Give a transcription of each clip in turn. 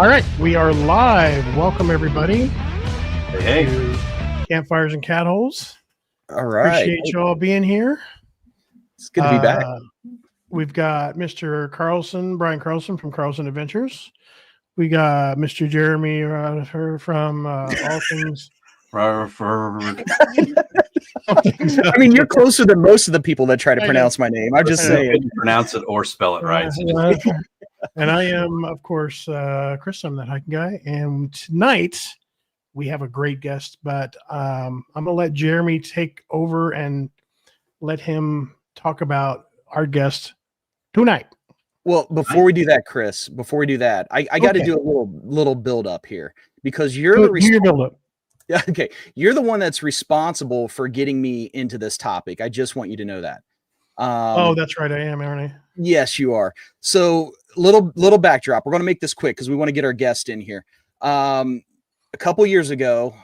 All right, we are live. Welcome, everybody. Hey. To Campfires and Cat Holes. All right. Appreciate y'all being here. It's good to be back. We've got Mr. Brian Carlson from Carlson Adventures. We got Mr. Jeremy from All Things. I mean, you're closer than most of the people that try to pronounce my name. I'm just saying. Pronounce it or spell it right. And I am, of course, Chris. I'm that hiking guy. And tonight we have a great guest, but I'm going to let Jeremy take over and let him talk about our guest tonight. Well, before we do that, Chris, I got to do a little build up here because you're the build up. Yeah, okay. You're the one that's responsible for getting me into this topic. I just want you to know that. Oh, that's right. I am, aren't I? Yes, you are. So little backdrop. We're going to make this quick because we want to get our guest in here. A couple years ago,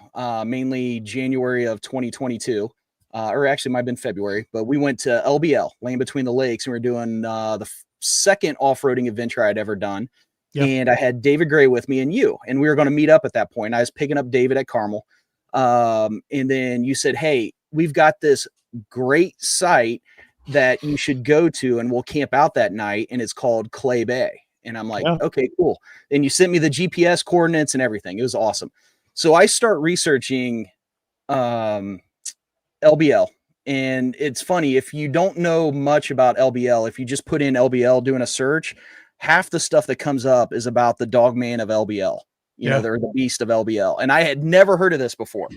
mainly January of 2022, or actually might have been February, but we went to LBL, Land Between the Lakes, and we were doing the second off-roading adventure I'd ever done. Yep. And I had David Gray with me and you, and we were going to meet up at that point. I was picking up David at Carmel. And then you said, hey, we've got this great site that you should go to and we'll camp out that night. And it's called Clay Bay. And I'm like, okay, cool. And you sent me the GPS coordinates and everything. It was awesome. So I start researching LBL. And it's funny, if you don't know much about LBL, if you just put in LBL doing a search, half the stuff that comes up is about the Dogman of LBL. You know, they're the beast of LBL. And I had never heard of this before.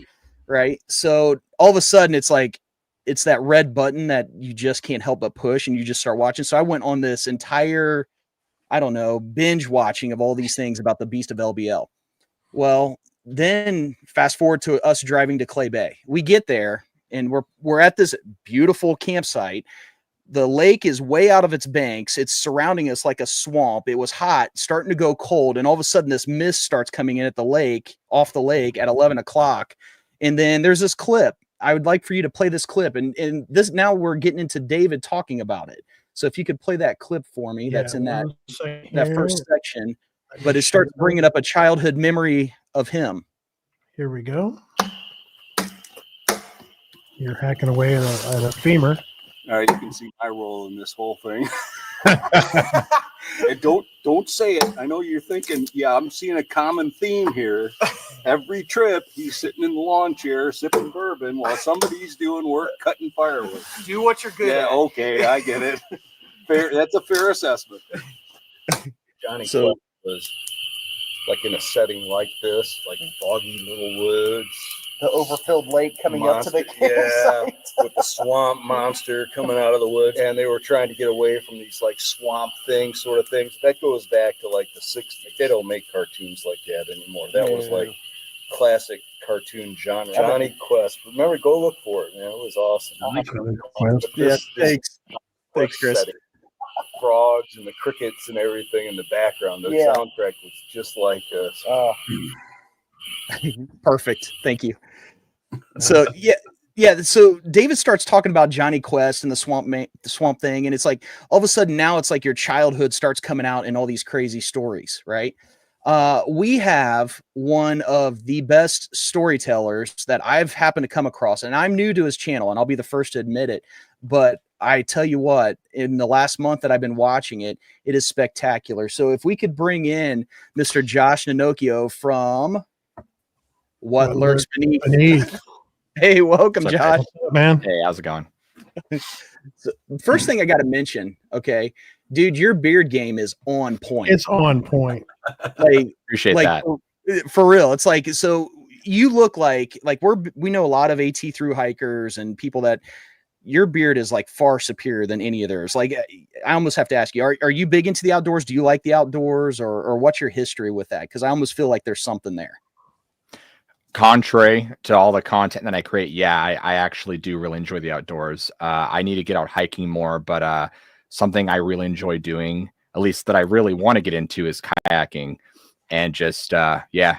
Right. So all of a sudden it's like, it's that red button that you just can't help but push and you just start watching. So I went on this entire, I don't know, binge watching of all these things about the beast of LBL. Well, then fast forward to us driving to Clay Bay. We get there and we're at this beautiful campsite. The lake is way out of its banks. It's surrounding us like a swamp. It was hot, starting to go cold. And all of a sudden this mist starts coming in at the lake, off the lake at 11 o'clock. And then there's this clip. I would like for you to play this clip. And this, now we're getting into David talking about it. So if you could play that clip for me, that's in that first section, but it starts bringing up a childhood memory of him. Here we go. You're hacking away at a femur. All right, you can see my role in this whole thing. And don't say it. I know you're thinking, yeah, I'm seeing a common theme here. Every trip, he's sitting in the lawn chair sipping bourbon while somebody's doing work cutting firewood. Do what you're good at. Yeah, okay, I get it. Fair. That's a fair assessment. Johnny was like in a setting like this, like foggy little woods. The overfilled lake coming up to the campsite. With the swamp monster coming out of the woods, and they were trying to get away from these like swamp things, sort of things. That goes back to like the 60s. They don't make cartoons like that anymore. That was like classic cartoon genre. Johnny Quest. Remember, go look for it, man. It was awesome. Thanks, Chris. Setting. Frogs and the crickets and everything in the background. The soundtrack was just like us. Perfect. Thank you. So so David starts talking about Johnny Quest and the swamp thing, and it's like all of a sudden now it's like your childhood starts coming out in all these crazy stories, right? We have one of the best storytellers that I've happened to come across, and I'm new to his channel, and I'll be the first to admit it, but I tell you what, in the last month that I've been watching it, it is spectacular. So if we could bring in Mr. Josh Nanocchio from What Lurks Beneath. Hey, welcome, Josh. Man. Hey, how's it going? So, first thing I got to mention, okay, dude, your beard game is on point. It's on point. Like, appreciate that. For real. It's like, so you look like we know a lot of AT through hikers and people that your beard is like far superior than any of theirs. Like, I almost have to ask you, are you big into the outdoors? Do you like the outdoors, or what's your history with that? Because I almost feel like there's something there. Contrary to all the content that I create, I actually do really enjoy the outdoors. I need to get out hiking more, but something I really enjoy doing, at least that I really want to get into, is kayaking and just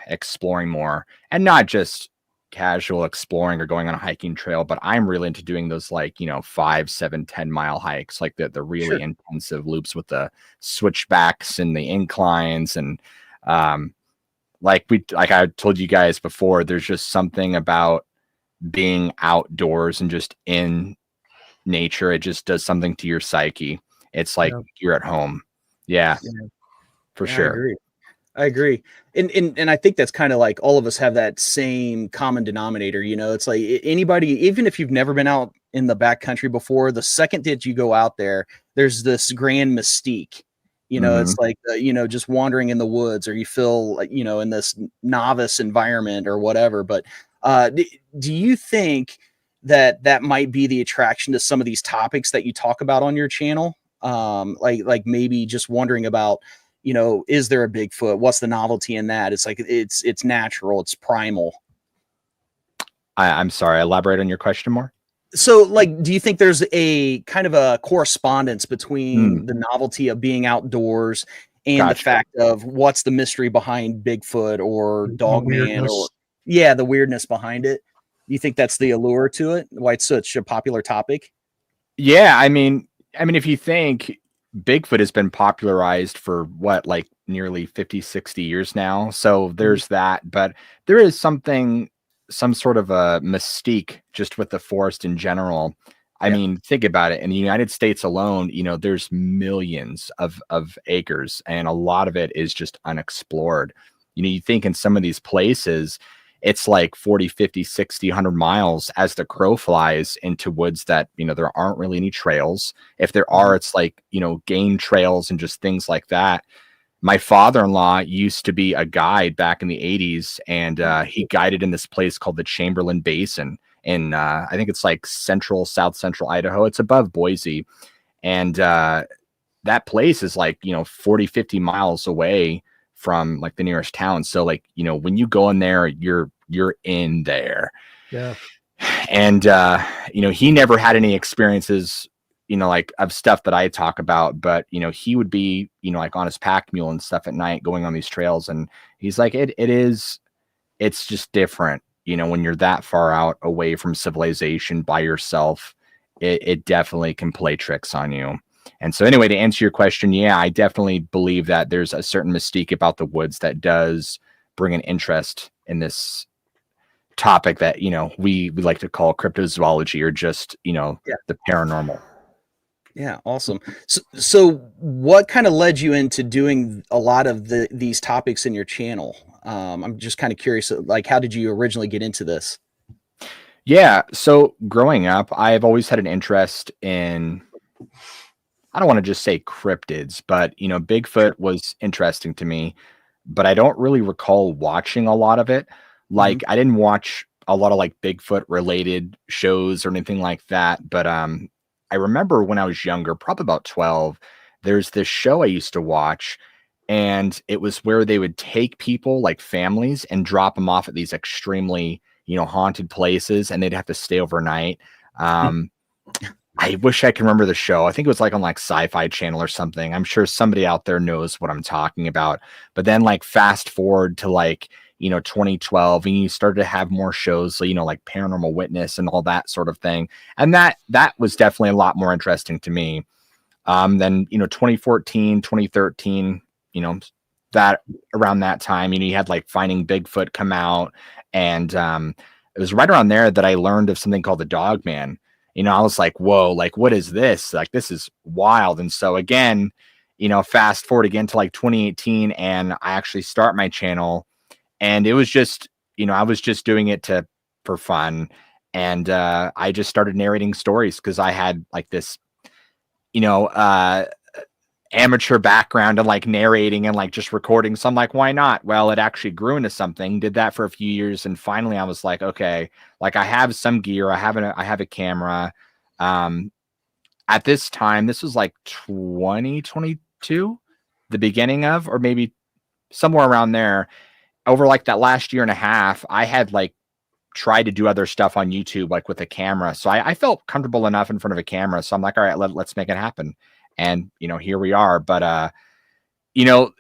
exploring more, and not just casual exploring or going on a hiking trail, but I'm really into doing those 5, 7, 10 mile hikes, like the really intensive loops with the switchbacks and the inclines. And Like I told you guys before, there's just something about being outdoors and just in nature. It just does something to your psyche. It's like you're at home. Yeah, for sure. I agree. And I think that's kind of like all of us have that same common denominator. It's like anybody, even if you've never been out in the backcountry before, the second that you go out there, there's this grand mystique. It's like, just wandering in the woods, or you feel like, in this novice environment or whatever. But do you think that might be the attraction to some of these topics that you talk about on your channel? Like maybe just wondering about, is there a Bigfoot? What's the novelty in that? It's like, it's natural, it's primal. I'm sorry, elaborate on your question more. So, like, do you think there's a kind of a correspondence between the novelty of being outdoors and the fact of what's the mystery behind Bigfoot or Dogman, or the weirdness behind it? Do you think that's the allure to it? Why it's such a popular topic? Yeah, I mean, if you think Bigfoot has been popularized for what, like nearly 50, 60 years now. So there's that, but there is some sort of a mystique just with the forest in general. I mean, think about it. In the United States alone, there's millions of acres, and a lot of it is just unexplored. You think in some of these places, it's like 40, 50, 60, 100 miles as the crow flies into woods that, there aren't really any trails. If there are, it's like, game trails and just things like that. My father-in-law used to be a guide back in the 80s, and he guided in this place called the Chamberlain Basin in, I think it's like south central Idaho. It's above Boise. And that place is like, 40, 50 miles away from like the nearest town. So like, when you go in there, you're in there. Yeah. And, he never had any experiences, like of stuff that I talk about, but, he would be, like on his pack mule and stuff at night going on these trails. And he's like, it's just different, when you're that far out away from civilization by yourself, it definitely can play tricks on you. And so anyway, to answer your question, yeah, I definitely believe that there's a certain mystique about the woods that does bring an interest in this topic that, we like to call cryptozoology, or just, the paranormal. Yeah. Awesome. So what kind of led you into doing a lot of these topics in your channel? I'm just kind of curious, like, how did you originally get into this? Yeah. So growing up, I've always had an interest in, I don't want to just say cryptids, but, Bigfoot was interesting to me, but I don't really recall watching a lot of it. Like, I didn't watch a lot of like Bigfoot related shows or anything like that. But I remember when I was younger, probably about 12, there's this show I used to watch, and it was where they would take people, like families, and drop them off at these extremely, haunted places, and they'd have to stay overnight. I wish I could remember the show. I think it was like on like Sci-Fi Channel or something. I'm sure somebody out there knows what I'm talking about. But then like fast forward to like, 2012, and you started to have more shows, so, like Paranormal Witness and all that sort of thing. And that was definitely a lot more interesting to me. Then, 2014, 2013, that around that time, you had like Finding Bigfoot come out. And it was right around there that I learned of something called the Dogman. I was like, whoa, like, what is this? Like, this is wild. And so again, fast forward again to like 2018, and I actually start my channel, and it was just, I was just doing it for fun. And I just started narrating stories because I had like this, amateur background and like narrating and like just recording. So I'm like, why not? Well, it actually grew into something, did that for a few years. And finally I was like, okay, like I have some gear. I have a camera. At this time, this was like 2022, the beginning of, or maybe somewhere around there. Over like that last year and a half, I had like tried to do other stuff on YouTube, like with a camera. So I felt comfortable enough in front of a camera. So I'm like, all right, let's make it happen. And, here we are. But,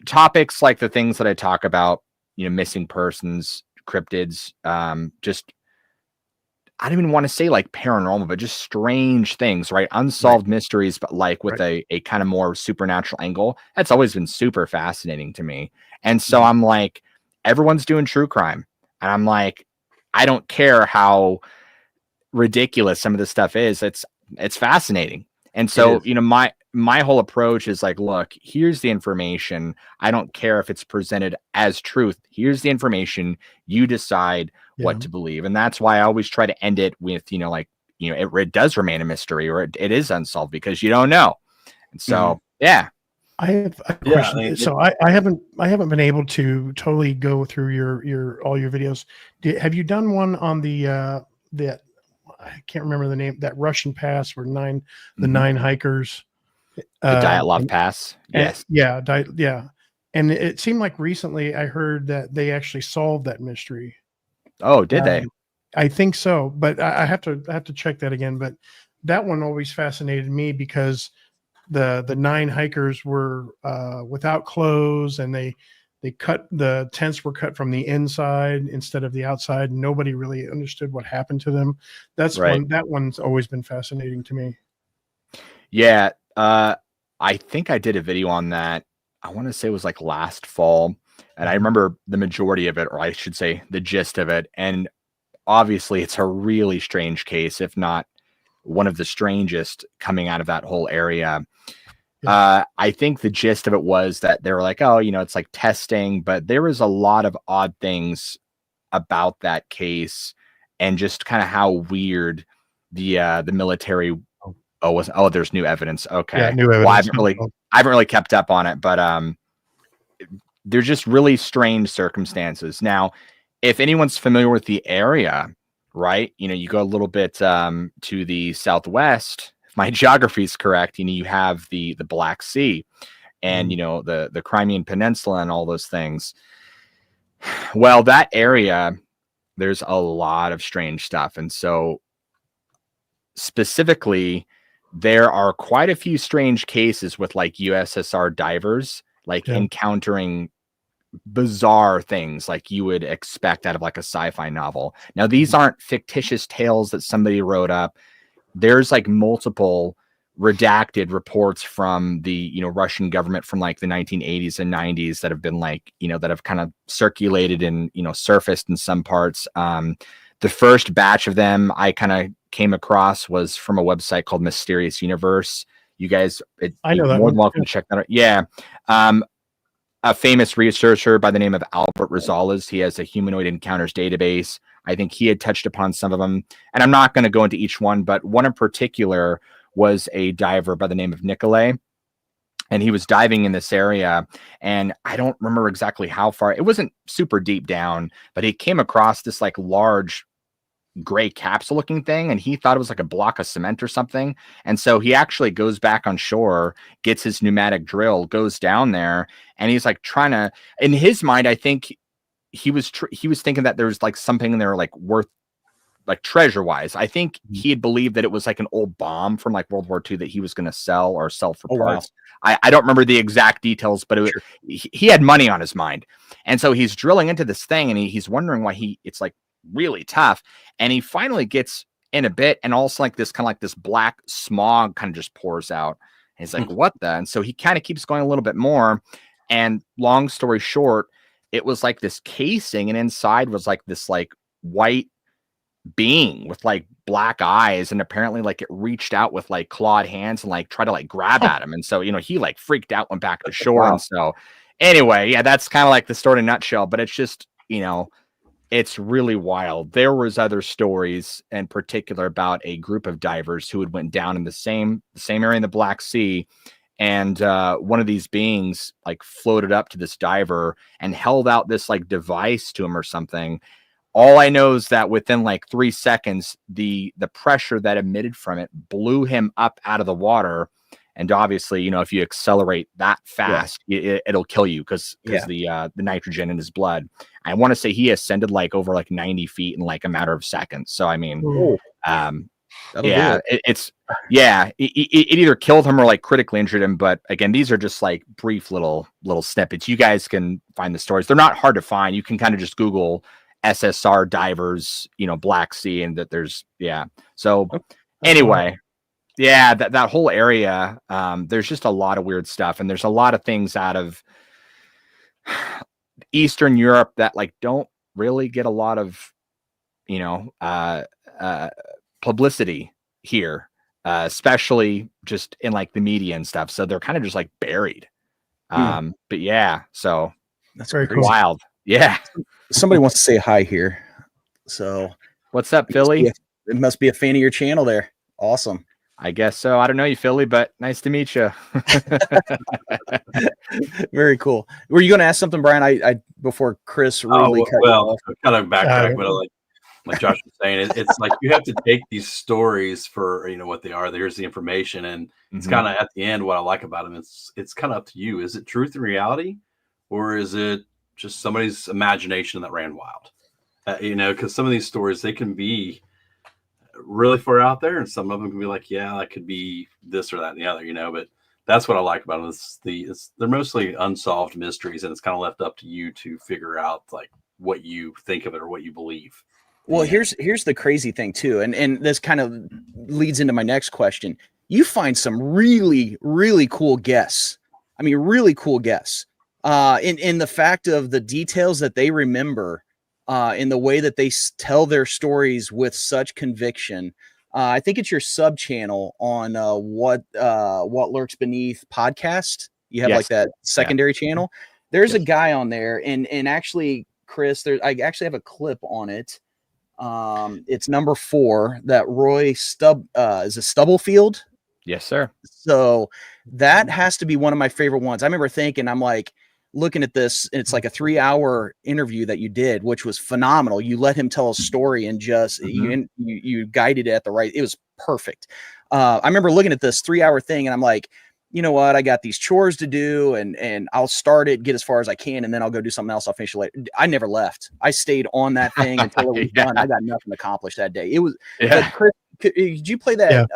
topics like the things that I talk about, missing persons, cryptids, just, I don't even want to say like paranormal, but just strange things, right? Unsolved mysteries, but like with a kind of more supernatural angle. That's always been super fascinating to me. And so I'm like, everyone's doing true crime. And I'm like, I don't care how ridiculous some of this stuff is. It's fascinating. And so, you know, my whole approach is like, look, here's the information. I don't care if it's presented as truth. Here's the information. You decide what to believe. And that's why I always try to end it with, you know, like, you know, it does remain a mystery, or it is unsolved because you don't know. And so, I have a question. So I haven't been able to totally go through your all your videos. Have you done one on the I can't remember the name, that Russian pass where the 9 hikers, the Dyatlov Pass? Yes. And it seemed like recently I heard that they actually solved that mystery. Oh, did they? I think so, but I have to check that again. But that one always fascinated me because the 9 hikers were without clothes, and the tents were cut from the inside instead of the outside. Nobody really understood what happened to them. That one's always been fascinating to me. Yeah. I think I did a video on that. I want to say it was like last fall. And I remember the majority of it, or I should say the gist of it. And obviously it's a really strange case, if not one of the strangest coming out of that whole area. I think the gist of it was that they were like, oh, you know, it's like testing, but there was a lot of odd things about that case, and just kind of how weird the military there's new evidence. Okay. Yeah, new evidence. Well, I haven't really kept up on it, but they're just really strange circumstances. Now, if anyone's familiar with the area, right, you know, you go a little bit to the southwest. If my geography is correct, you know, you have the Black Sea, and you know, the Crimean Peninsula and all those things. Well, that area, there's a lot of strange stuff. And so specifically, there are quite a few strange cases with like USSR divers, like encountering bizarre things like you would expect out of like a sci-fi novel. Now, these aren't fictitious tales that somebody wrote up. There's like multiple redacted reports from the, you know, Russian government from like the 1980s and 90s that have been like, you know, that have kind of circulated and, you know, surfaced in some parts. The first batch of them I kind of came across was from a website called Mysterious Universe. You guys, I know that. More than welcome to check that out. Yeah. A famous researcher by the name of Albert Rosales. He has a humanoid encounters database. I think he had touched upon some of them, and I'm not going to go into each one, but one in particular was a diver by the name of Nikolay, and he was diving in this area, and I don't remember exactly how far. It wasn't super deep down, but he came across this like large gray capsule looking thing, and he thought it was like a block of cement or something. And so he actually goes back on shore, gets his pneumatic drill, goes down there, and he's like trying to, in his mind, I think he was thinking that there was like something in there like worth like treasure wise. I think he had believed that it was like an old bomb from like World War II that he was going to sell for parts. Wow. I don't remember the exact details, but he had money on his mind. And so he's drilling into this thing, and he's wondering why it's like really tough. And he finally gets in a bit, and also like this kind of like this black smog kind of just pours out. And he's like, what the? And so he kind of keeps going a little bit more. And long story short, it was like this casing, and inside was like this like white being with like black eyes, and apparently like it reached out with like clawed hands and like try to like grab at him. And so, you know, he like freaked out, went back to shore. Wow. And so anyway, yeah, that's kind of like the story in a nutshell, but it's just, you know, it's really wild. There was other stories in particular about a group of divers who had went down in the same area in the Black Sea. And one of these beings like floated up to this diver and held out this like device to him or something. All I know is that within like 3 seconds, the pressure that emitted from it blew him up out of the water. And obviously, you know, if you accelerate that fast, it'll kill you because the nitrogen in his blood. I want to say he ascended like over like 90 feet in like a matter of seconds. So I mean, it either killed him or like critically injured him. But again, these are just like brief little snippets. You guys can find the stories. They're not hard to find. You can kind of just Google SSR divers, Black Sea, and that there's So anyway, that whole area, there's just a lot of weird stuff, and there's a lot of things out of Eastern Europe that like don't really get a lot of publicity here, especially just in like the media and stuff. So they're kind of just like buried. But so That's very crazy. cool. Wild. Yeah. Somebody wants to say hi here. So What's up, Philly? It must be a fan of your channel there. Awesome. I guess so. I don't know you, Philly, but nice to meet you. Very cool. Were you going to ask something, Brian? I before Chris really cut you off. kind of backtrack, but like Josh was saying, it's like you have to take these stories for what they are. There's the information, and it's kind of at the end what I like about them. It's kind of up to you. Is it truth and reality, or is it just somebody's imagination that ran wild? Because some of these stories, they can be really far out there, and some of them can be like, that could be this or that and the other, but that's what I like about them. They're mostly unsolved mysteries, and it's kind of left up to you to figure out like what you think of it or what you believe. Well, here's the crazy thing too, and this kind of leads into my next question. You find some really, really cool guests. I mean, really cool guests. In the fact of the details that they remember, in the way that they tell their stories with such conviction. I think it's your sub channel on what Lurks Beneath podcast. You have like that secondary channel. There's a guy on there, and actually, Chris, I actually have a clip on it. It's number 4 that Roy is a Stubblefield. Yes, sir. So that has to be one of my favorite ones. I remember thinking, I'm like, looking at this, it's like a 3-hour interview that you did, which was phenomenal. You let him tell a story and just you guided it at the right. It was perfect. I remember looking at this 3-hour thing, and I'm like, you know what? I got these chores to do, and I'll start it, get as far as I can, and then I'll go do something else. I'll finish it later. I never left. I stayed on that thing until it was done. I got nothing accomplished that day. It was. But Chris, did you play that?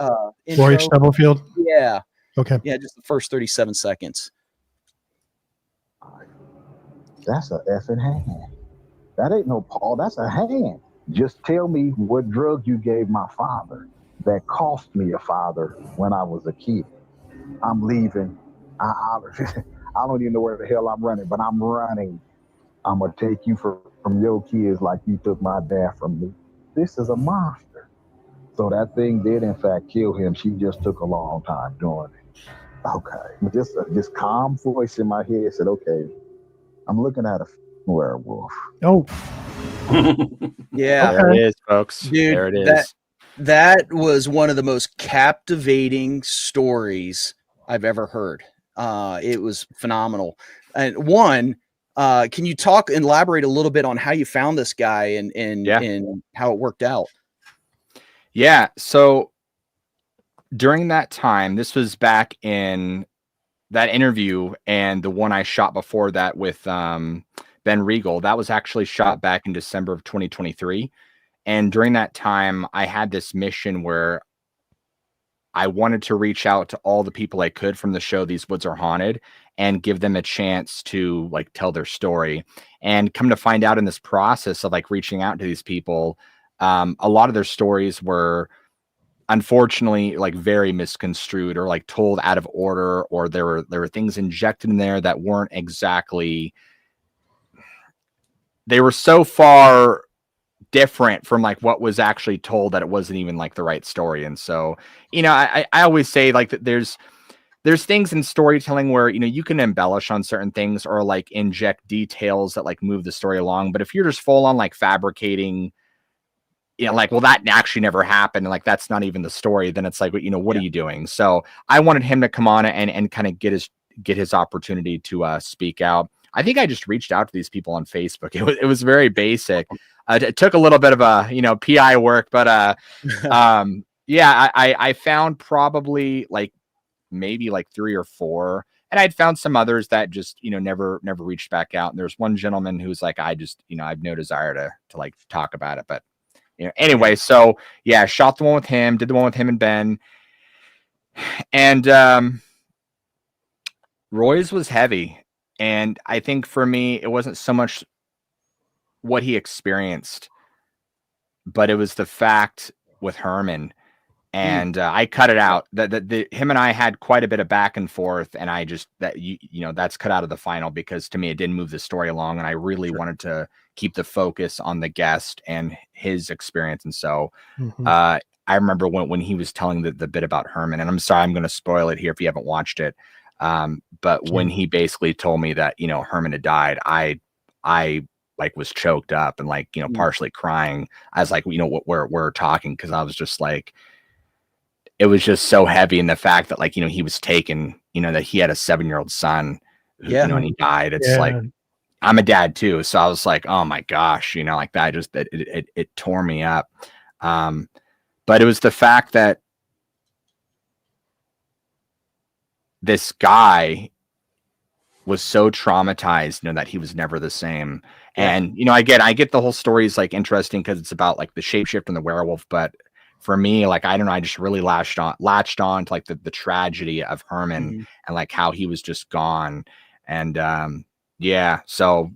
Roy Stubblefield. Yeah. Okay. Yeah, just the first 37 seconds. That's a effing hand. That ain't no paw. That's a hand. Just tell me what drug you gave my father that cost me a father when I was a kid. I'm leaving. I don't even know where the hell I'm running, but I'm running. I'm going to take you from your kids like you took my dad from me. This is a monster. So that thing did, in fact, kill him. She just took a long time doing it. Okay. But this calm voice in my head said, okay, I'm looking at a werewolf. Oh. Yeah. There it is, folks. Dude, there it is. That was one of the most captivating stories I've ever heard. It was phenomenal. And can you elaborate a little bit on how you found this guy and how it worked out? Yeah. So during that time, this was back in that interview and the one I shot before that with Ben Regal. That was actually shot back in December of 2023. And during that time, I had this mission where I wanted to reach out to all the people I could from the show These Woods Are Haunted and give them a chance to like tell their story. And come to find out in this process of like reaching out to these people, a lot of their stories were unfortunately like very misconstrued or like told out of order, or there were things injected in there that weren't exactly, they were so far different from like what was actually told that it wasn't even like the right story. And so, I always say like that there's things in storytelling where, you can embellish on certain things or like inject details that like move the story along. But if you're just full on like fabricating, like, well, that actually never happened, and like that's not even the story, then it's like, what are you doing? So I wanted him to come on and kind of get his opportunity to speak out. I think I just reached out to these people on Facebook. It was very basic. It took a little bit of a PI work, but I found probably like maybe like 3 or 4, and I'd found some others that just never reached back out. And there's one gentleman who's like, I just I've no desire to like talk about it, but anyway. So yeah, shot the one with him, did the one with him and Ben, and Roy's was heavy. And I think for me, it wasn't so much what he experienced, but it was the fact with Herman. And I cut it out. That him and I had quite a bit of back and forth, and I just that's cut out of the final because to me it didn't move the story along, and I really wanted to keep the focus on the guest and his experience. And so I remember when he was telling the bit about Herman, and I'm sorry I'm going to spoil it here if you haven't watched it. But when he basically told me that Herman had died, I like was choked up and like partially crying. I was like what we're talking, because I was just like. It was just so heavy in the fact that like, he was taken, that he had a 7-year-old son, who, and he died. It's like, I'm a dad too. So I was like, oh my gosh, like that just, it tore me up. But it was the fact that this guy was so traumatized, that he was never the same. And, I get the whole story is like interesting because it's about like the shapeshift and the werewolf, but for me, like, I don't know, I just really latched on to like the tragedy of Herman and like how he was just gone. And so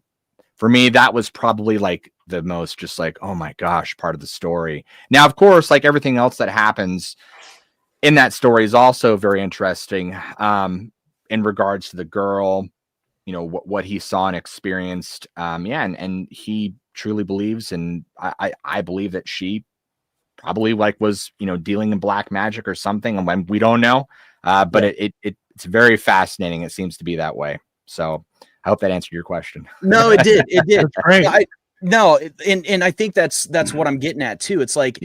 for me, that was probably like the most just like, oh my gosh, part of the story. Now, of course, like everything else that happens in that story is also very interesting in regards to the girl, what he saw and experienced. And he truly believes, and I believe that she probably like was dealing in black magic or something, and when we don't know, but it's very fascinating. It seems to be that way. So I hope that answered your question. No, it did. It did. Great. And I think that's what I'm getting at too. It's like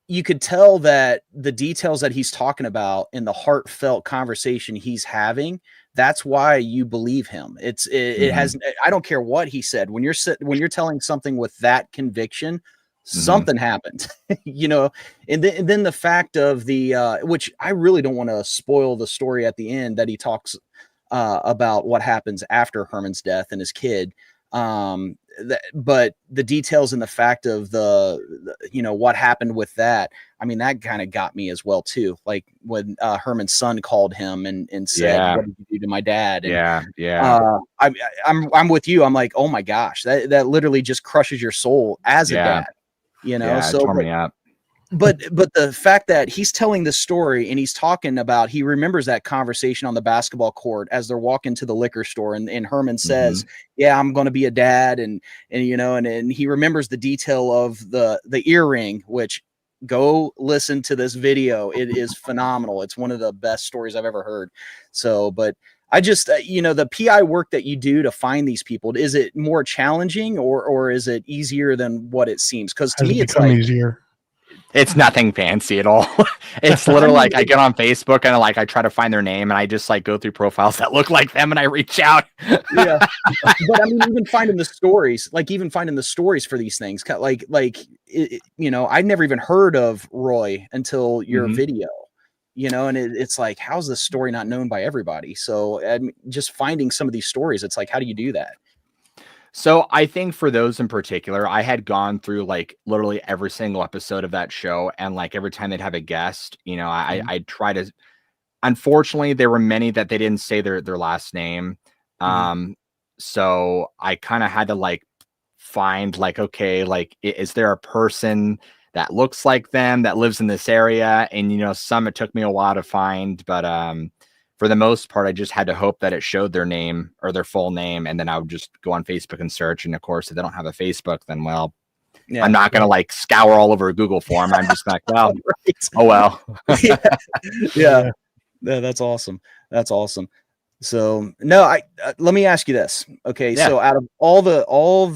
you could tell that the details that he's talking about in the heartfelt conversation he's having, that's why you believe him. It has, I don't care what he said, when you're telling something with that conviction, something happened, and then the fact of the, which I really don't want to spoil the story at the end that he talks about what happens after Herman's death and his kid. But the details and the fact of what happened with that, I mean, that kind of got me as well too. Like when Herman's son called him and said, "What did you do to my dad?" And, I'm with you. I'm like, oh my gosh, that literally just crushes your soul as a dad. So it tore me up. But the fact that he's telling this story and he's talking about, he remembers that conversation on the basketball court as they're walking to the liquor store, and Herman says, "Yeah, I'm going to be a dad," and he remembers the detail of the earring, which go listen to this video. It is phenomenal. It's one of the best stories I've ever heard. So, but I just, the PI work that you do to find these people, is it more challenging or is it easier than what it seems? Because to me, it's like easier. It's nothing fancy at all. It's literally like I get on Facebook and like I try to find their name and I just like go through profiles that look like them and I reach out. But I mean, even finding the stories for these things, I'd never even heard of Roy until your video, and it's like, how's this story not known by everybody? So just finding some of these stories, it's like, how do you do that? So I think for those in particular, I had gone through like literally every single episode of that show. And like every time they'd have a guest, I try to, unfortunately, there were many that they didn't say their last name. So I kind of had to like find like, okay, like, is there a person that looks like them that lives in this area? And, some it took me a while to find, but for the most part, I just had to hope that it showed their name or their full name. And then I would just go on Facebook and search. And of course, if they don't have a Facebook, then I'm not going to like scour all over a Google form. I'm just like, well, oh, well. Yeah, that's awesome. That's awesome. So no, let me ask you this. Okay. Yeah. So out of all the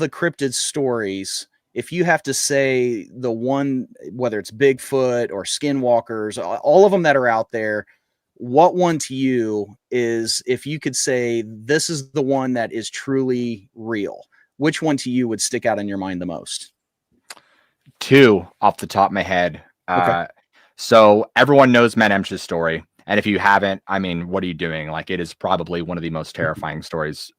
cryptid stories, if you have to say the one, whether it's Bigfoot or Skinwalkers, all of them that are out there, what one to you is, if you could say this is the one that is truly real, which one to you would stick out in your mind the most? Two off the top of my head. Okay. So everyone knows Matt Emsh's story. And if you haven't, I mean, what are you doing? Like, it is probably one of the most terrifying stories,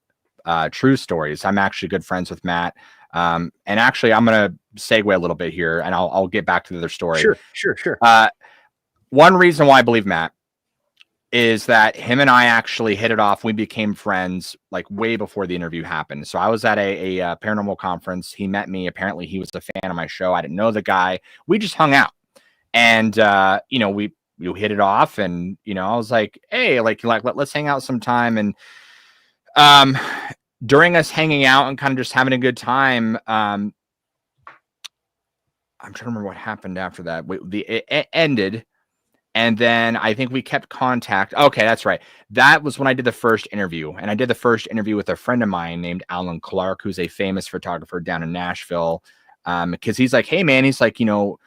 true stories. I'm actually good friends with Matt. And actually, I'm going to segue a little bit here and I'll get back to the other story. Sure. One reason why I believe Matt, is that him and I actually hit it off. We became friends like way before the interview happened. So I was at a paranormal conference. He met me. Apparently he was a fan of my show. I didn't know the guy. We just hung out. And, you know, we hit it off, and, you know, I was like, hey, let's hang out sometime. And during us hanging out and kind of just having a good time, I'm trying to remember what happened after that. It ended. And then I think we kept contact. Okay, that's right. That was when I did the first interview. And I did the first interview with a friend of mine named Alan Clark, who's a famous photographer down in Nashville. Because he's like, hey, man, he's like, you know,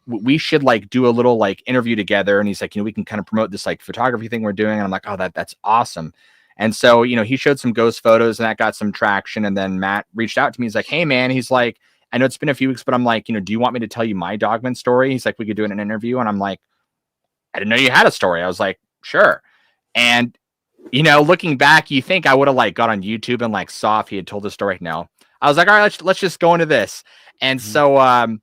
we should like do a little like interview together. And he's like, you know, we can kind of promote this like photography thing we're doing. And I'm like, oh, that's awesome. And so, you know, he showed some ghost photos and that got some traction. And then Matt reached out to me. He's like, hey, man, he's like, I know it's been a few weeks, but I'm like, you know, do you want me to tell you my Dogman story? He's like, we could do it in an interview. And I'm like, I didn't know you had a story. I was like, sure. And, you know, looking back, you think I would have like got on YouTube and like saw if he had told the story. No, I was like, all right, let's just go into this. And so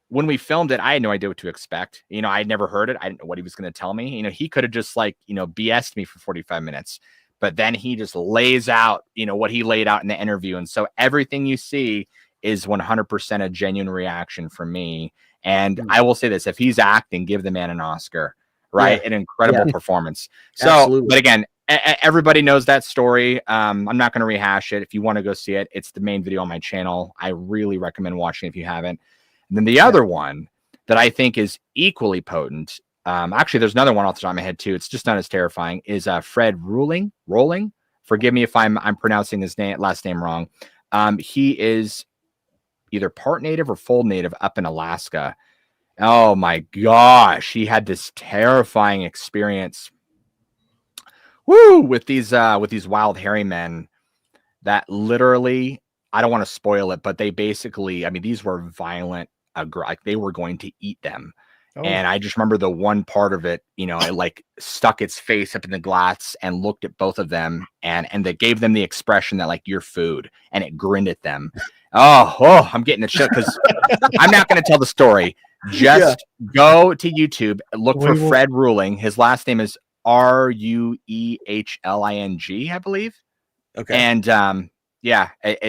when we filmed it, I had no idea what to expect. You know, I'd never heard it. I didn't know what he was going to tell me. You know, he could have just like, you know, BS'd me for 45 minutes, but then he just lays out, you know, what he laid out in the interview. And so everything you see is 100% a genuine reaction from me. And I will say this, if he's acting, give the man an Oscar. Right. Yeah. An incredible performance. So, absolutely. But again, everybody knows that story. I'm not going to rehash it. If you want to go see it, it's the main video on my channel. I really recommend watching if you haven't. And then the other one that I think is equally potent. Actually, there's another one off the top of my head too. It's just not as terrifying. Is Fred Rolling? Forgive me if I'm pronouncing his last name wrong. He is either part native or full native up in Alaska. Oh my gosh, he had this terrifying experience. Woo, with these wild hairy men that literally, I don't want to spoil it, but they basically, I mean, these were violent, like they were going to eat them. Oh. And I just remember the one part of it, you know, it like stuck its face up in the glass and looked at both of them, and they gave them the expression that like, you're food, and it grinned at them. Oh, I'm getting a chill because I'm not going to tell the story. Just go to YouTube, look for Fred Ruling. His last name is Ruehling, I believe. Okay. And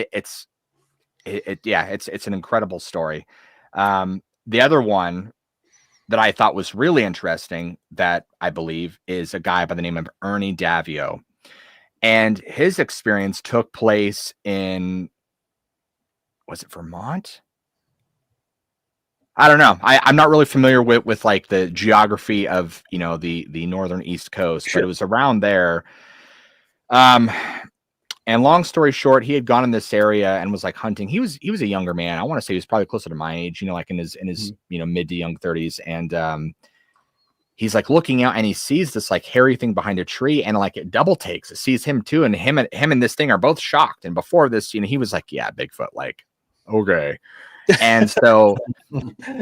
it's an incredible story. The other one that I thought was really interesting that I believe is a guy by the name of Ernie Davio. And his experience took place in, was it Vermont? I don't know. I'm not really familiar with like the geography of, you know, the northern East Coast, but it was around there. And long story short, he had gone in this area and was like hunting. He was a younger man. I want to say he was probably closer to my age, you know, like in his you know, mid to young 30s. And he's like looking out and he sees this like hairy thing behind a tree, and like it double takes. It sees him too, and him and this thing are both shocked. And before this, you know, he was like, yeah, Bigfoot, like, okay. And so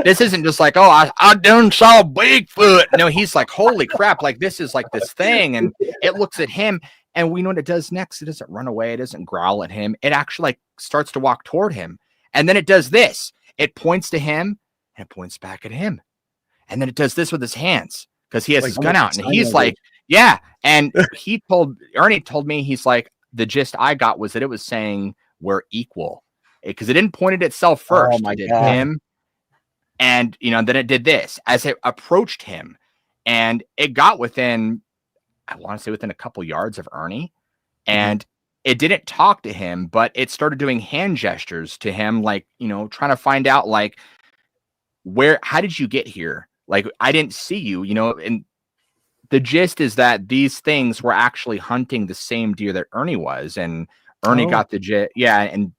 this isn't just like, oh, I done saw Bigfoot. No, he's like, holy crap, like this is like this thing. And it looks at him, and we know what it does next. It doesn't run away. It doesn't growl at him. It actually like starts to walk toward him. And then it does this. It points to him and it points back at him. And then it does this with his hands because he has his gun out. And he's like, yeah. And Ernie told me, he's like, the gist I got was that it was saying we're equal. Because it didn't point at itself first. It did him, and you know, then it did this as it approached him, and it got within, I want to say within a couple yards of Ernie, and it didn't talk to him, but it started doing hand gestures to him, like, you know, trying to find out like, how did you get here? Like, I didn't see you, you know. And the gist is that these things were actually hunting the same deer that Ernie was, and Ernie got the and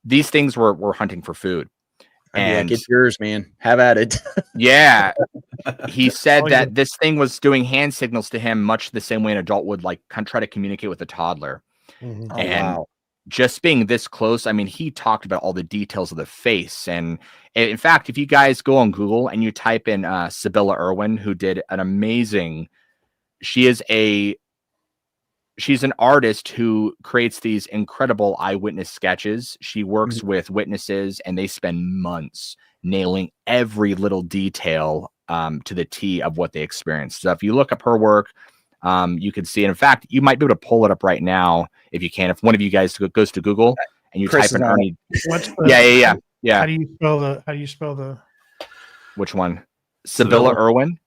these things were hunting for food. And get yours, man. Have at it. Yeah. He said that this thing was doing hand signals to him much the same way an adult would like try to communicate with a toddler. Mm-hmm. And just being this close, I mean, he talked about all the details of the face. And in fact, if you guys go on Google and you type in Sibylla Irwin, who did an amazing, she's an artist who creates these incredible eyewitness sketches. She works with witnesses, and they spend months nailing every little detail to the T of what they experienced. So if you look up her work, you can see it. In fact, you might be able to pull it up right now if you can. If one of you guys goes to Google and you Chris type in Ernie, What's the, yeah. How do you spell the? Which one? Sevilla Irwin.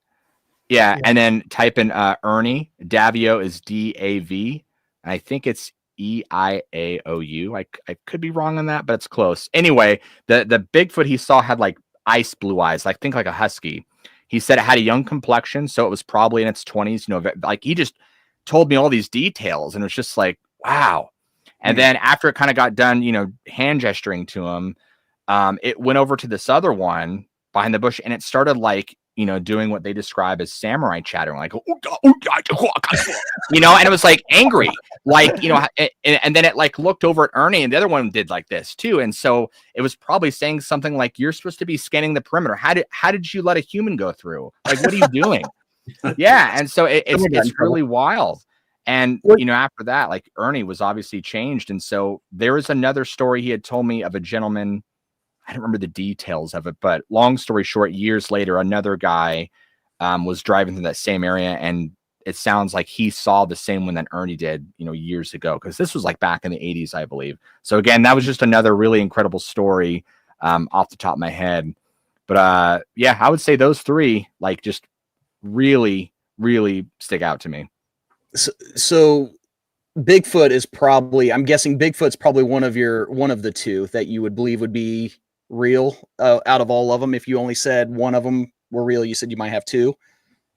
Yeah, and then type in Ernie. Davio is DAV. And I think it's EIAOU. I could be wrong on that, but it's close. Anyway, the Bigfoot he saw had like ice blue eyes, I think like a husky. He said it had a young complexion, so it was probably in its 20s. You know, like he just told me all these details, and it was just like, wow. And then after it kind of got done, you know, hand gesturing to him, it went over to this other one behind the bush, and it started like, you know, doing what they describe as samurai chattering, like, you know, and it was like angry, like, you know, and then it like looked over at Ernie, and the other one did like this too. And so it was probably saying something like, you're supposed to be scanning the perimeter. How did you let a human go through? Like, what are you doing? Yeah. And so it's really wild. And, you know, after that, like Ernie was obviously changed. And so there was another story he had told me of a gentleman. I don't remember the details of it, but long story short, years later, another guy was driving through that same area, and it sounds like he saw the same one that Ernie did, you know, years ago, because this was like back in the 80s, I believe. So again, that was just another really incredible story off the top of my head. But yeah, I would say those three like just really, really stick out to me. So Bigfoot is probably, I'm guessing Bigfoot's probably one of the two that you would believe would be real out of all of them. If you only said one of them were real, you said you might have two.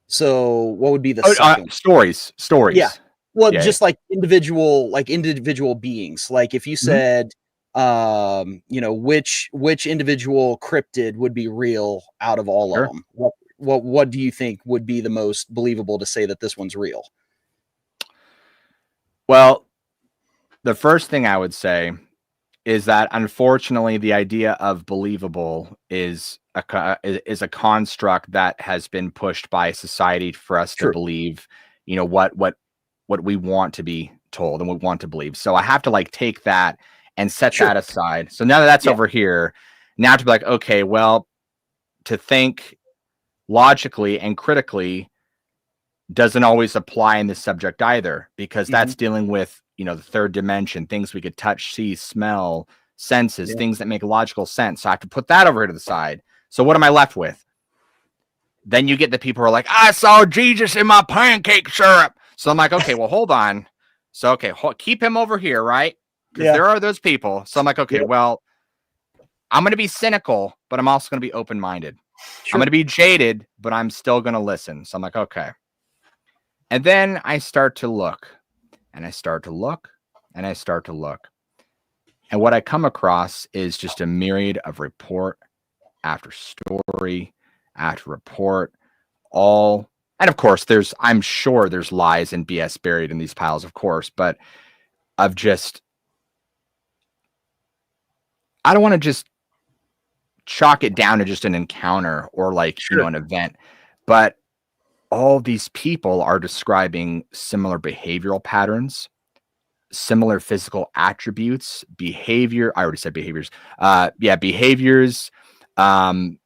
So what would be the second? Stories. Yeah. Well, yeah, just like individual beings. Like if you said, you know, which individual cryptid would be real out of all of them? What do you think would be the most believable to say that this one's real? Well, the first thing I would say is that unfortunately the idea of believable is a construct that has been pushed by society for us to believe, you know, what we want to be told and we want to believe. So I have to like take that and set that aside. So now that that's over here, now to be like, okay, well, to think logically and critically doesn't always apply in this subject either, because that's dealing with, you know, the third dimension, things we could touch, see, smell, senses, things that make logical sense. So I have to put that over to the side. So what am I left with? Then you get the people who are like, I saw Jesus in my pancake syrup. So I'm like, okay, well, hold on. So, okay, keep him over here, right? Because there are those people. So I'm like, okay, well, I'm going to be cynical, but I'm also going to be open-minded. I'm going to be jaded, but I'm still going to listen. So I'm like, okay. And then I start to look, and I start to look, and I start to look. And what I come across is just a myriad of report after story after report, all. And of course, I'm sure there's lies and BS buried in these piles, of course, but of just, I don't want to just chalk it down to just an encounter or like, you know, an event, but all these people are describing similar behavioral patterns, similar physical attributes, behavior. I already said behaviors. Behaviors. I'm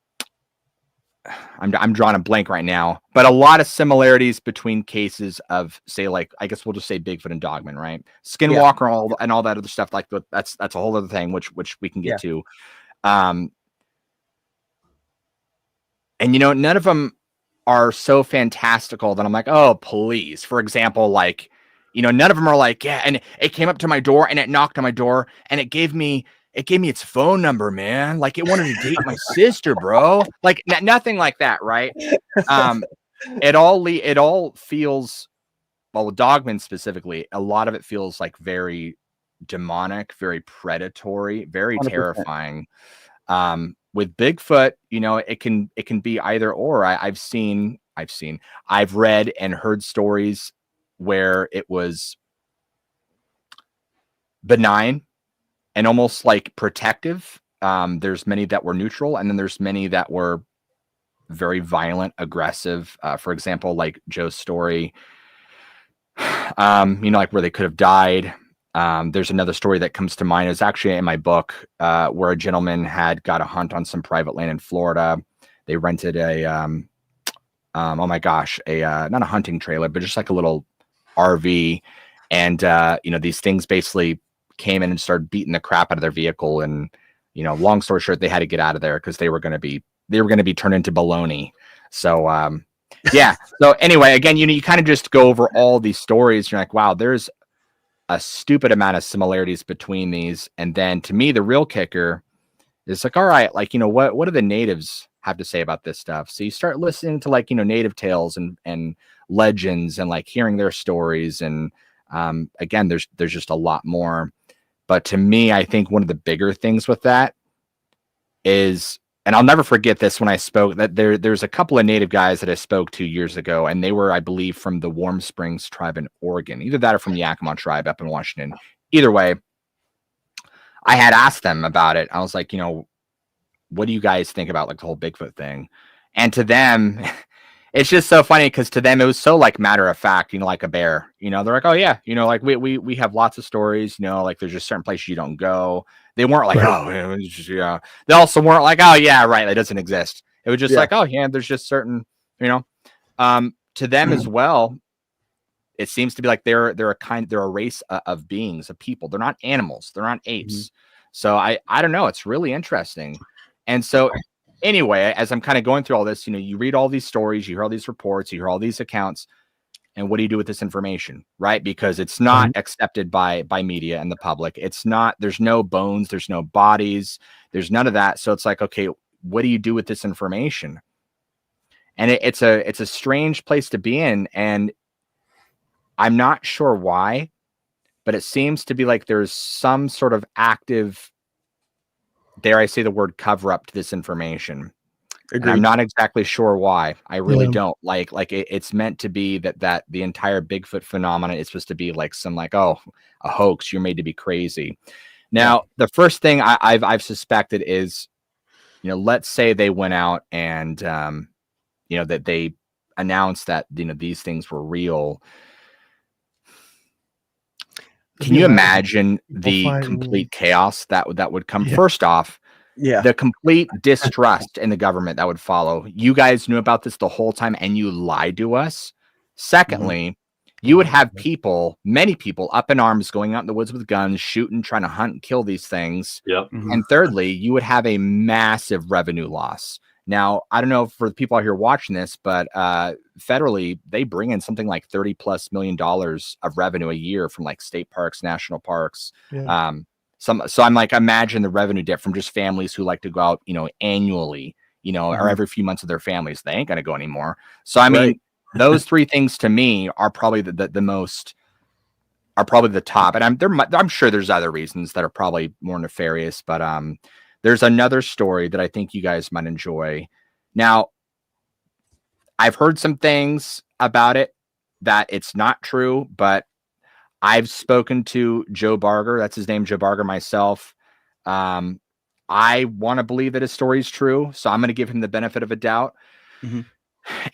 drawing a blank right now, but a lot of similarities between cases of, say, like, I guess we'll just say Bigfoot and Dogman, right? Skinwalker and all that other stuff. Like that's a whole other thing, which we can get to. And you know, none of them are so fantastical that I'm like, oh, please. For example, like, you know, none of them are like, yeah, and it came up to my door and it knocked on my door and it gave me its phone number, man. Like it wanted to date my sister, bro. Like nothing like that, right? It all feels, well, with Dogman specifically, a lot of it feels like very demonic, very predatory, very 100%. Terrifying. With Bigfoot, you know, it can be either or. I've read and heard stories where it was benign and almost like protective. There's many that were neutral, and then there's many that were very violent, aggressive. For example, like Joe's story, you know, like where they could have died. There's another story that comes to mind. It's actually in my book, where a gentleman had got a hunt on some private land in Florida. They rented a oh my gosh, not a hunting trailer, but just like a little RV. And, these things basically came in and started beating the crap out of their vehicle. And, long story short, they had to get out of there because they were going to be turned into baloney. So, yeah. So anyway, again, you kind of just go over all these stories. You're like, wow, there's a stupid amount of similarities between these. And then to me, the real kicker is like, all right, like, what do the natives have to say about this stuff? So you start listening to like, native tales and legends and like hearing their stories. And again, there's just a lot more. But to me, I think one of the bigger things with that is, and I'll never forget this when I spoke, that there's a couple of native guys that I spoke to years ago, and they were, I believe, from the Warm Springs tribe in Oregon, either that or from the Yakima tribe up in Washington. Either way, I had asked them about it. I was like, what do you guys think about like the whole Bigfoot thing? And to them, it's just so funny because to them it was so like matter of fact, like a bear. They're like, oh yeah, like we have lots of stories. Like there's just certain places you don't go. They weren't like, oh, it's just, yeah. They also weren't like, oh yeah, right, that doesn't exist. It was just like, oh yeah, there's just certain, to them as well. It seems to be like they're a race of beings, of people. They're not animals. They're not apes. So I don't know. It's really interesting. And so anyway, as I'm kind of going through all this, you read all these stories, you hear all these reports, you hear all these accounts, and what do you do with this information, right? Because it's not accepted by media and the public. It's not, there's no bones, there's no bodies, there's none of that. So it's like, okay, what do you do with this information? And it's a strange place to be in. And I'm not sure why, but it seems to be like there's some sort of active, dare I say the word, cover up to this information. And I'm not exactly sure why. I really don't like it's meant to be that the entire Bigfoot phenomenon is supposed to be like some like, oh, a hoax. You're made to be crazy. Now, the first thing I've suspected is, let's say they went out and, that they announced that, these things were real. Can you imagine the complete chaos that would come? First off, the complete distrust in the government that would follow. You guys knew about this the whole time and you lied to us. Secondly, you would have many people up in arms going out in the woods with guns, shooting, trying to hunt and kill these things. And thirdly, you would have a massive revenue loss. Now, I don't know for the people out here watching this, but federally, they bring in something like $30+ million of revenue a year from like state parks, national parks. So I'm like, imagine the revenue dip from just families who like to go out, annually, or every few months with their families. They ain't going to go anymore. So, I mean, those three things to me are probably the most, are probably the top. And I'm sure there's other reasons that are probably more nefarious, but there's another story that I think you guys might enjoy. Now, I've heard some things about it that it's not true, but I've spoken to Joe Barger. That's his name, Joe Barger, myself. I want to believe that his story is true, so I'm going to give him the benefit of a doubt.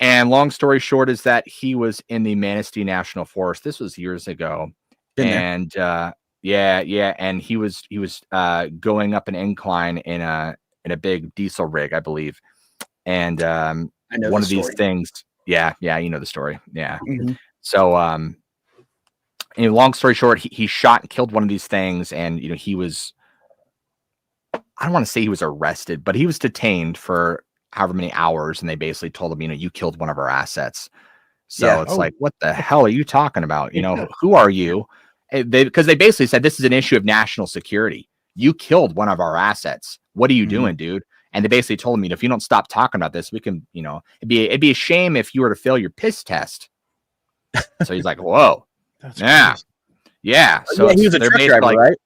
And long story short is that he was in the Manistee National Forest. This was years ago. And and he was going up an incline in a big diesel rig, I believe. And one of these things, you know the story. So long story short, he shot and killed one of these things, and he was, I don't want to say he was arrested, but he was detained for however many hours, and they basically told him, you killed one of our assets. So it's like, what the hell are you talking about? Who are you? Because they basically said this is an issue of national security. You killed one of our assets. What are you doing, dude? And they basically told me, if you don't stop talking about this, we can, it'd be a shame if you were to fail your piss test. So he's like, whoa. That's Yeah. So he was a truck driver, right?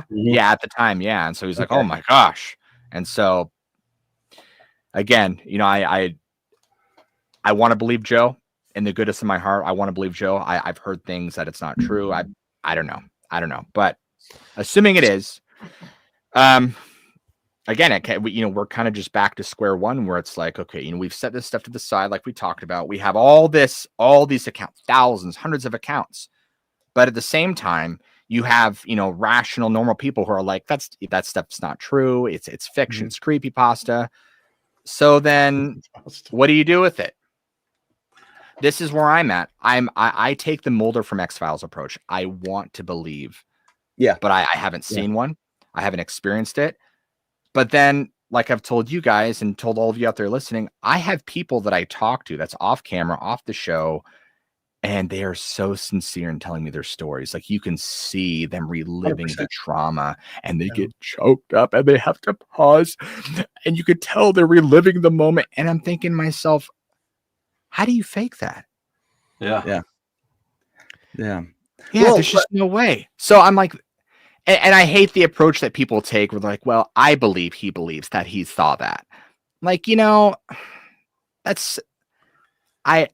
Yeah, at the time. Yeah. And so he's like, oh my gosh. And so again, I want to believe Joe in the goodness of my heart. I want to believe Joe. I've heard things that it's not true. I don't know. But assuming it is, again, we're kind of just back to square one where it's like, okay, we've set this stuff to the side, like we talked about. We have all these accounts, thousands, hundreds of accounts. But at the same time, you have, rational, normal people who are like, that stuff's not true. It's fiction. It's creepypasta. So then what do you do with it? this is where I'm at. I take the Mulder from X-Files approach. I want to believe. Yeah. But I haven't seen one. I haven't experienced it. But then, like I've told you guys and told all of you out there listening, I have people that I talk to that's off camera, off the show, and they are so sincere in telling me their stories. Like you can see them reliving 100%. the trauma, and they get choked up and they have to pause, and you could tell they're reliving the moment. And I'm thinking to myself, how do you fake that? Yeah. Well, there's just no way. So I'm like, and I hate the approach that people take where they're like, well, I believe he believes that he saw that. Like, that's, I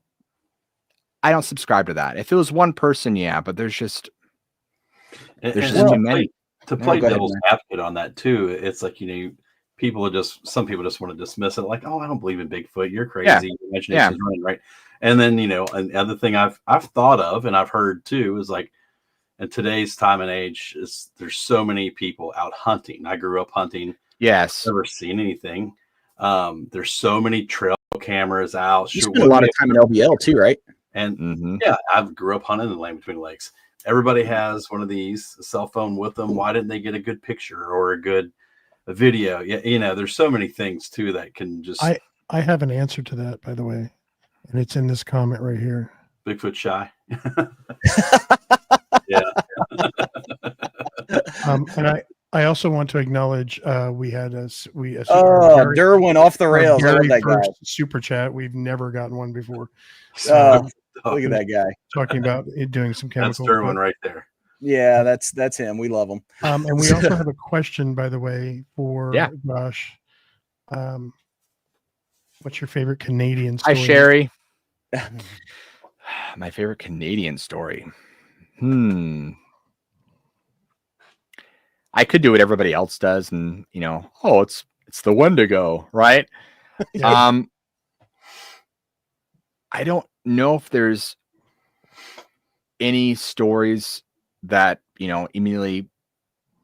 don't subscribe to that. If it was one person, yeah, but there's just too many. To play devil's advocate on that too, it's like, some people just want to dismiss it, like, oh, I don't believe in Bigfoot. You're crazy. Your imagination's running, right? And then, another thing I've thought of and I've heard too is like, in today's time and age, there's so many people out hunting. I grew up hunting. Yes. Never seen anything. There's so many trail cameras out. You spend a lot of time in LBL too, right? And I grew up hunting in the Land Between Lakes. Everybody has one of these, a cell phone with them. Why didn't they get a good picture or a video? Yeah, there's so many things too that can just. I have an answer to that, by the way, and it's in this comment right here. Bigfoot shy. Yeah. And I also want to acknowledge we had Derwin off the rails. I love that guy. Super chat. We've never gotten one before. Look at that guy talking about it doing some chemical. That's Derwin right there. Yeah, that's him. We love him. And we also have a question, by the way, for Josh. What's your favorite Canadian story? Hi, Sherry. My favorite Canadian story. I could do what everybody else does, and it's the Wendigo, right? Yeah. I don't know if there's any stories that immediately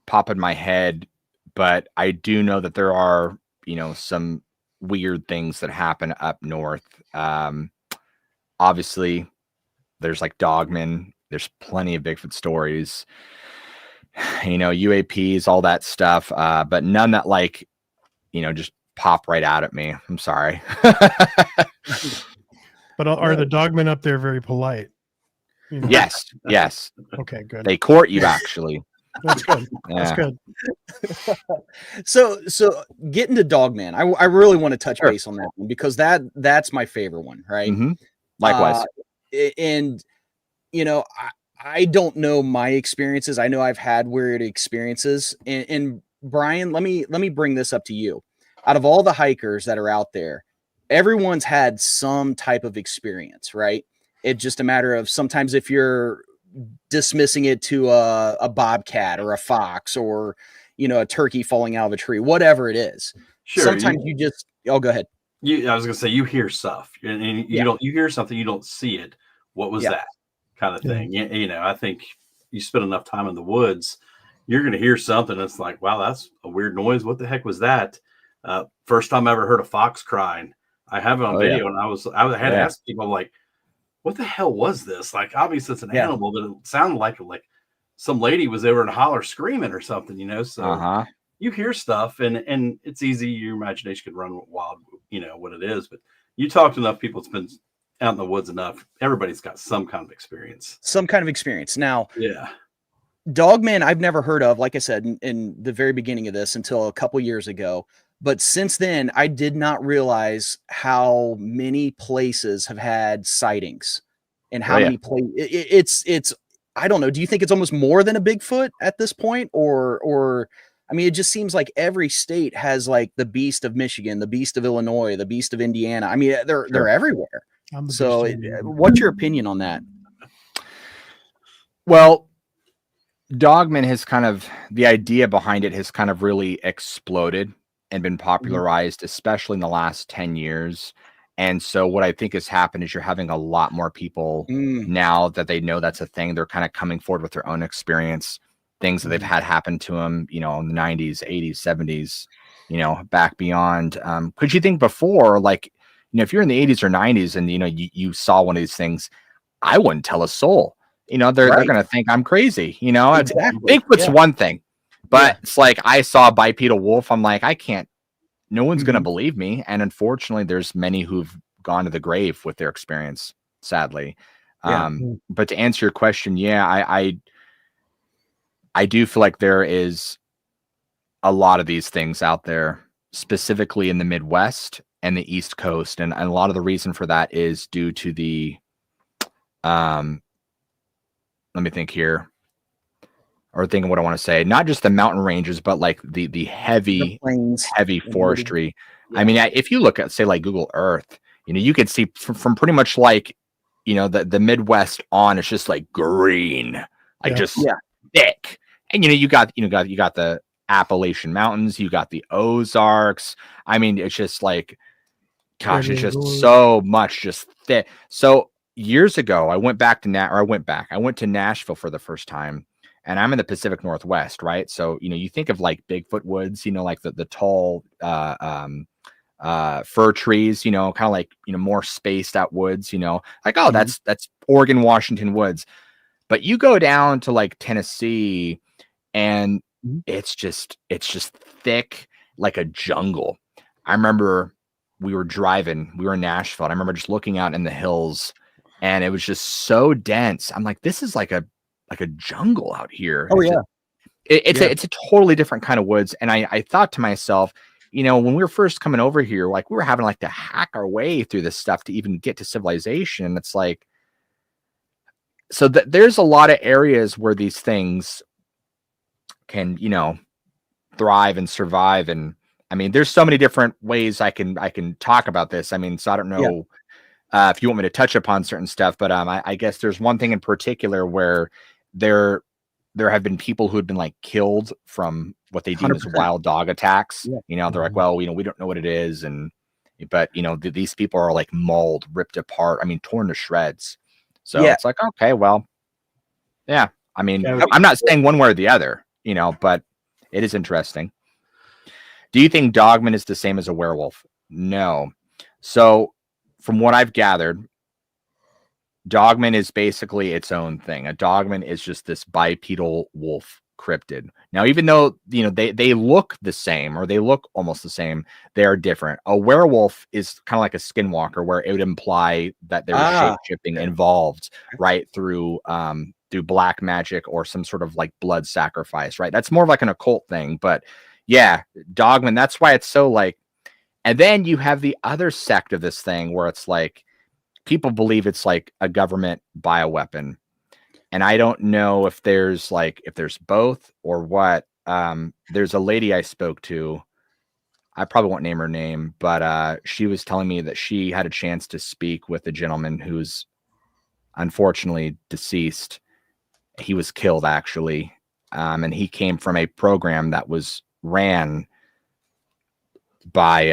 pop in my head, but I do know that there are some weird things that happen up north. Obviously, there's like Dogman. There's plenty of Bigfoot stories. UAPs, all that stuff, but none that just pop right out at me. I'm sorry. But are the Dogmen up there very polite? Yes. Okay, good. They court you, actually. That's good. Yeah. That's good. So getting to Dogman, I really want to touch base on that one because that's my favorite one, right? Mm-hmm. Likewise. And I don't know my experiences. I know I've had weird experiences. And Brian, let me bring this up to you. Out of all the hikers that are out there, everyone's had some type of experience, right? It's just a matter of sometimes if you're dismissing it to a bobcat or a fox or a turkey falling out of a tree, whatever it is. Sure. Sometimes you just go ahead. I was gonna say you hear stuff and you hear something, you don't see it. What was that kind of thing? I think you spend enough time in the woods, you're gonna hear something that's like, wow, that's a weird noise. What the heck was that? First time I ever heard a fox crying. I have it on video, and I had to ask people like, what the hell was this? Like, obviously it's an animal, but it sounded like some lady was over in a holler screaming or something, So you hear stuff, and it's easy. Your imagination could run wild, what it is. But you talk to enough people, it's been out in the woods enough. Everybody's got some kind of experience. Now, Dogman, I've never heard of, like I said, in the very beginning of this until a couple years ago. But since then, I did not realize how many places have had sightings and how many places. It's I don't know. Do you think it's almost more than a Bigfoot at this point? Or I mean, it just seems like every state has like the beast of Michigan, the beast of Illinois, the beast of Indiana. I mean, they're everywhere. So what's your opinion on that? Well, Dogman has the idea behind it has kind of really exploded and been popularized, especially in the last 10 years. And so what I think has happened is you're having a lot more people now that they know that's a thing. They're kind of coming forward with their own experience, things that they've had happen to them, in the 90s, 80s, 70s, back beyond. Could you think before, if you're in the 80s or 90s and you saw one of these things, I wouldn't tell a soul. They're gonna think I'm crazy. Exactly. Bigfoot's one thing, but it's like I saw a bipedal wolf. I'm like, I can't. No one's gonna believe me. And unfortunately, there's many who've gone to the grave with their experience. Sadly, but to answer your question, I do feel like there is a lot of these things out there, specifically in the Midwest and the East Coast, and a lot of the reason for that is due to the let me think here, or thinking what I want to say. Not just the mountain ranges, but like the heavy forestry. I mean, if you look at, say, like Google Earth, you could see from pretty much like, the Midwest on, it's just like green, like just thick. And you got the Appalachian Mountains, you got the Ozarks. I mean, it's just like, gosh, it's just so much just thick. So years ago, I went to Nashville for the first time, and I'm in the Pacific Northwest, right? So, you think of like Bigfoot woods, like the tall fir trees, kind of like, more spaced out woods, like, oh, that's Oregon, Washington woods. But you go down to like Tennessee, and it's just thick, like a jungle. I remember we were in Nashville, and I remember just looking out in the hills, and it was just so dense. I'm like, this is like a jungle out here. Oh, it's a totally different kind of woods. And I thought to myself, when we were first coming over here, like, we were having like to hack our way through this stuff to even get to civilization. It's like, so there's a lot of areas where these things can, thrive and survive. And I mean, there's so many different ways I can talk about this. I mean, so I don't know if you want me to touch upon certain stuff, but I guess there's one thing in particular where there have been people who had been like killed from what they deem as wild dog attacks. They're like, well, we don't know what it is. But these people are like mauled, ripped apart. I mean, torn to shreds. So it's like, okay, well, yeah. I mean, I'm not saying one way or the other, but it is interesting. Do you think Dogman is the same as a werewolf? No. So from what I've gathered, Dogman is basically its own thing. A Dogman is just this bipedal wolf cryptid. Now, even though, they look the same, or they look almost the same, they are different. A werewolf is kind of like a skinwalker, where it would imply that there's shape-shifting involved, right, through black magic or some sort of like blood sacrifice, right? That's more of like an occult thing. But yeah, Dogman, that's why it's so like. And then you have the other sect of this thing where it's like, people believe it's like a government bioweapon. And I don't know if there's both or what. There's a lady I spoke to. I probably won't name her name, but she was telling me that she had a chance to speak with a gentleman who's unfortunately deceased. He was killed, actually. And he came from a program that was ran by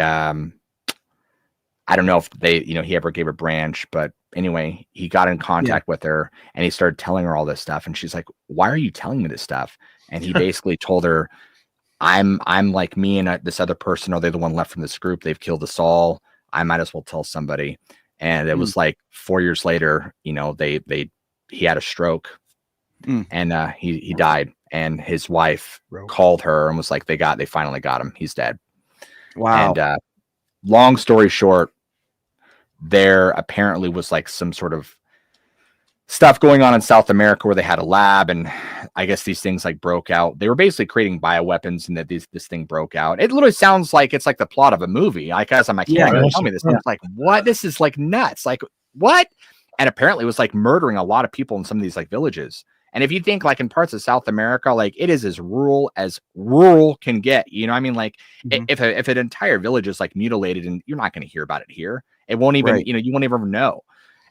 I don't know if he ever gave a branch, but anyway, he got in contact with her, and he started telling her all this stuff. And she's like, why are you telling me this stuff? And he basically told her, I'm like me and this other person, are they the one left from this group? They've killed us all. I might as well tell somebody. And it was like 4 years later, he had a stroke, and he died. And his wife called her and was like, they finally got him. He's dead. Wow. And long story short, there apparently was like some sort of stuff going on in South America where they had a lab, and I guess these things like broke out. They were basically creating bioweapons, and that this thing broke out. It literally sounds like it's like the plot of a movie. Like, as I'm like, tell me this. I was like, what? This is like nuts. Like, what? And apparently it was like murdering a lot of people in some of these like villages. And if you think like in parts of South America, like it is as rural can get, I mean, like if an entire village is like mutilated, and you're not going to hear about it here, it won't even, you won't even know.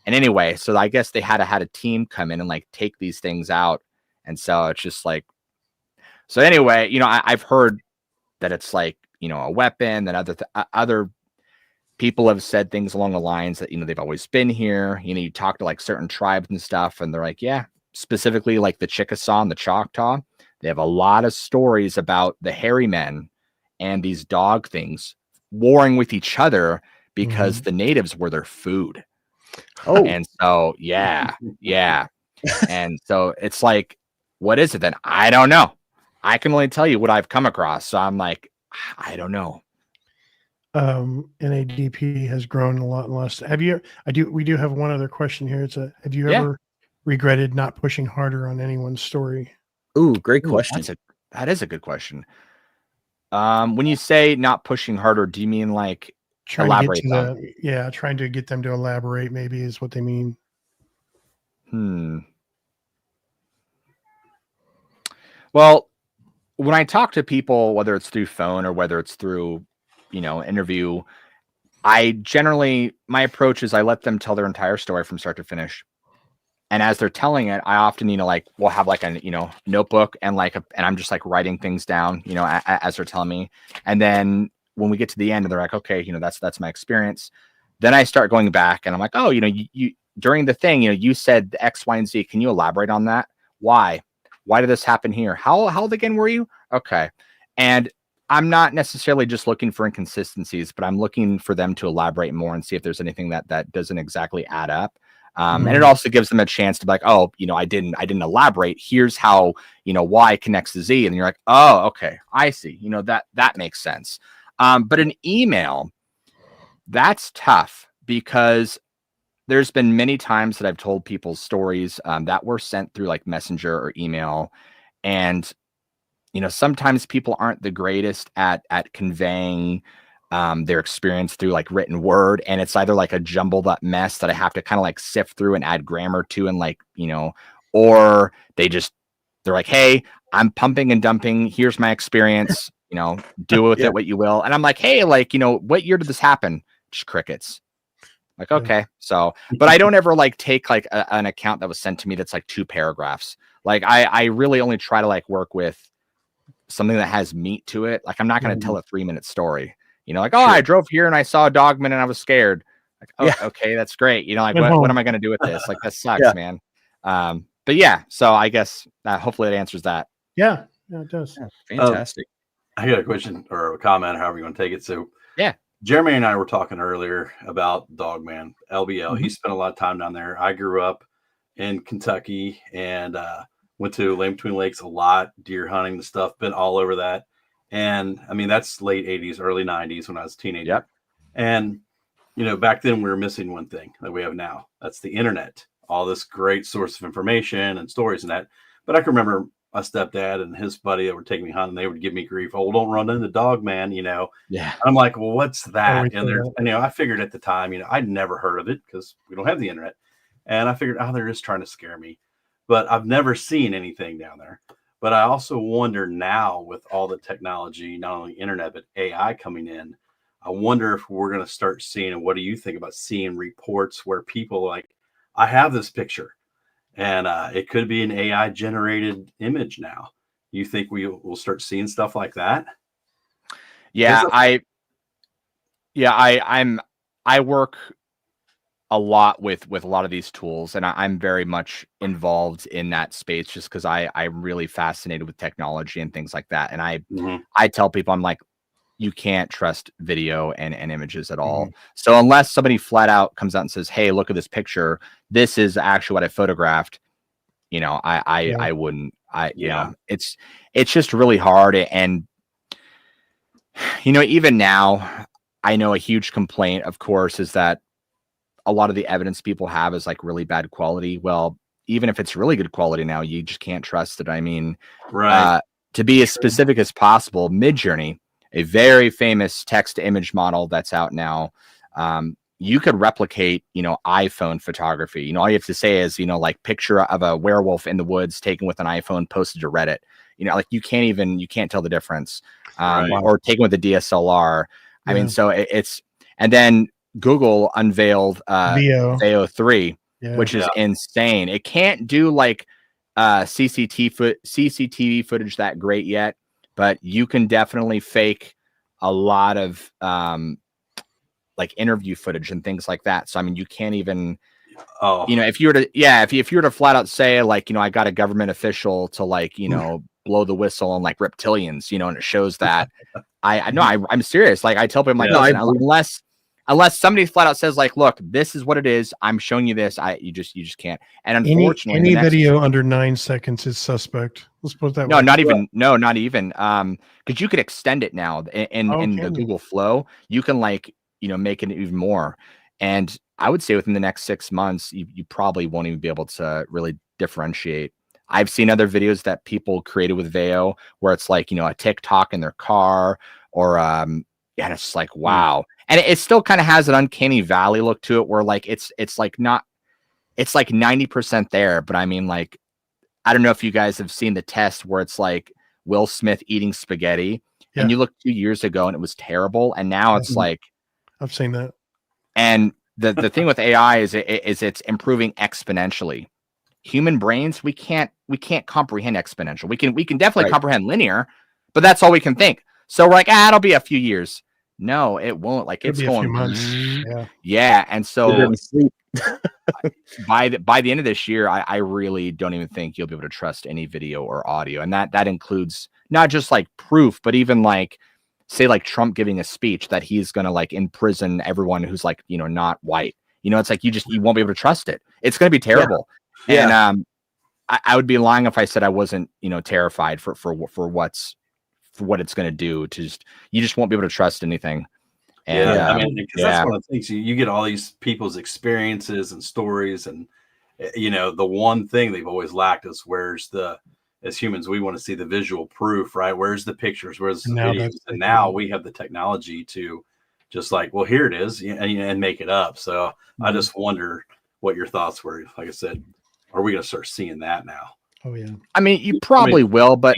And anyway, so I guess they had a team come in and like take these things out. And so it's just like, so anyway, I've heard that it's like, a weapon, that other people have said things along the lines that, they've always been here. You talk to like certain tribes and stuff, and they're like, yeah, specifically like the Chickasaw and the Choctaw. They have a lot of stories about the hairy men and these dog things warring with each other because the natives were their food. Oh, And so, yeah. And so it's like, what is it then? I don't know. I can only tell you what I've come across. So I'm like, I don't know. NADP has grown a lot and less. We do have one other question here. Have you Yeah. ever regretted not pushing harder on anyone's story? ooh, great question. That is a good question. When you say not pushing harder, do you mean like elaborate on? Trying to get them to elaborate maybe is what they mean. Well, when I talk to people, whether it's through phone or whether it's through, interview, my approach is I let them tell their entire story from start to finish. And as they're telling it, I often, we'll have like a, notebook and and I'm just like writing things down, as they're telling me. And then when we get to the end and they're like, okay, that's my experience. Then I start going back and I'm like, oh, you during the thing, you said X, Y, and Z. Can you elaborate on that? Why did this happen here? How old again were you? Okay. And I'm not necessarily just looking for inconsistencies, but I'm looking for them to elaborate more and see if there's anything that doesn't exactly add up. And it also gives them a chance to be like, oh, I didn't elaborate. Here's how, Y connects to Z. And you're like, oh, okay, I see. That makes sense. But an email, that's tough because there's been many times that I've told people's stories that were sent through like Messenger or email. And, sometimes people aren't the greatest at conveying their experience through like written word. And it's either like a jumbled up mess that I have to kind of like sift through and add grammar to and like, or they're like, hey, I'm pumping and dumping. Here's my experience, do with it what you will. And I'm like, hey, like, what year did this happen? Just crickets. Like, okay. So, but I don't ever like take like an account that was sent to me that's like 2 paragraphs. Like I really only try to like work with something that has meat to it. Like I'm not going to tell a 3-minute story, like, oh, I drove here and I saw a Dogman and I was scared. Like, oh, okay, that's great. Like what am I going to do with this? Like, that sucks, man. But yeah, so I guess hopefully it answers that. Yeah, it does. Yeah, fantastic. I got a question or a comment, however you want to take it. So yeah, Jeremy and I were talking earlier about Dogman, LBL. He spent a lot of time down there. I grew up in Kentucky and went to Lane Between Lakes a lot, deer hunting and stuff, been all over that. And I mean, that's late 80s, early 90s when I was a teenager. Yep. And, back then we were missing one thing that we have now. That's the internet, all this great source of information and stories and that. But I can remember my stepdad and his buddy that were taking me hunting. They would give me grief. Oh, don't run into Dogman, Yeah. And I'm like, well, what's that? And I figured at the time, I'd never heard of it because we don't have the internet. And I figured, oh, they're just trying to scare me. But I've never seen anything down there. But I also wonder now with all the technology, not only internet, but AI coming in, I wonder if we're going to start seeing, and what do you think about seeing reports where people like, I have this picture and it could be an AI generated image now. You think we will start seeing stuff like that? Yeah, I work a lot with a lot of these tools, and I'm very much involved in that space just because I'm really fascinated with technology and things like that. And I tell people, I'm like, you can't trust video and images at all. So unless somebody flat out comes out and says, hey, look at this picture, this is actually what I photographed, I wouldn't. It's just really hard. And even now, I know a huge complaint, of course, is that a lot of the evidence people have is like really bad quality. Well, even if it's really good quality now, you just can't trust it. I mean, to be as specific as possible, Midjourney, a very famous text to image model that's out now, you could replicate, iPhone photography. All you have to say is, like picture of a werewolf in the woods taken with an iPhone posted to Reddit. Like you can't tell the difference. Or taken with a DSLR. I mean, so it's, and then Google unveiled Veo 3, which is insane. It can't do like CCTV footage that great yet, but you can definitely fake a lot of like interview footage and things like that. So I mean, you can't even if you were to flat out say like, I got a government official to like, blow the whistle on like reptilians, and it shows that I'm serious. Like I tell people, I'm like, listen, unless somebody flat out says like, look, this is what it is. I'm showing you this. You just can't. And unfortunately, any video under 9 seconds is suspect. Let's put it that way. Not even. Because you could extend it now in the Google Flow. You can like, make it even more. And I would say within the next 6 months, you probably won't even be able to really differentiate. I've seen other videos that people created with Veo where it's like, a TikTok in their car or, and it's just like, wow. And it still kind of has an uncanny valley look to it where like, it's like 90% there. But I mean, like, I don't know if you guys have seen the test where it's like Will Smith eating spaghetti and you look 2 years ago and it was terrible. And now it's like, I've seen that. And the thing with AI is it's improving exponentially. Human brains, we can't comprehend exponential. We can definitely comprehend linear, but that's all we can think. So we're like, it'll be a few years. No, it won't. Like it's going a few months. Yeah. And so by the end of this year, I really don't even think you'll be able to trust any video or audio. And that includes not just like proof, but even like say like Trump giving a speech that he's going to like imprison everyone who's like, not white. It's like you won't be able to trust it. It's going to be terrible. Yeah. And I would be lying if I said I wasn't, terrified for what it's going to do. You just won't be able to trust anything. And, I mean, because that's one of the things you get all these people's experiences and stories, and the one thing they've always lacked is as humans, we want to see the visual proof, right? Where's the pictures? Where's the videos? And now we have the technology to just like, well, here it is, and make it up. So I just wonder what your thoughts were. Like I said, are we going to start seeing that now? Oh yeah. I mean, you probably will, but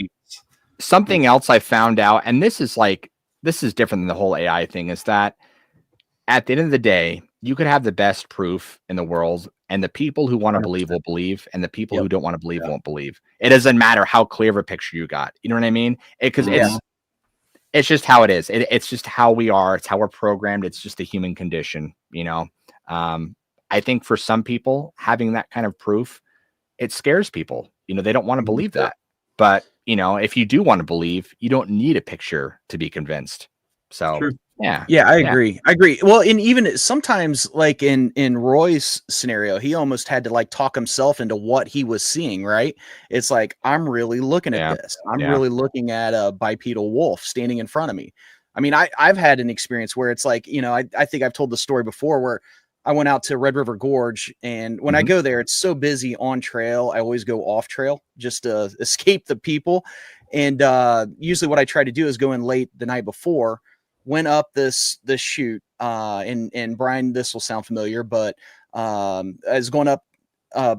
something else I found out, and this is different than the whole AI thing, is that at the end of the day, you could have the best proof in the world, and the people who want to believe will believe, and the people who don't want to believe won't believe. It doesn't matter how clear of a picture you got. You know what I mean? Because it's just how it is. It's just how we are. It's how we're programmed. It's just a human condition. I think for some people, having that kind of proof, it scares people. They don't want to believe that. But, if you do want to believe, you don't need a picture to be convinced. So, True. Yeah, I agree. Well, and even sometimes like in Roy's scenario, he almost had to like talk himself into what he was seeing, right? It's like, I'm really looking at this. I'm really looking at a bipedal wolf standing in front of me. I mean, I've had an experience where it's like, I think I've told the story before where I went out to Red River Gorge, and when I go there, it's so busy on trail. I always go off trail just to escape the people. And usually what I try to do is go in late the night before, went up this chute, and Brian, this will sound familiar, but I was going up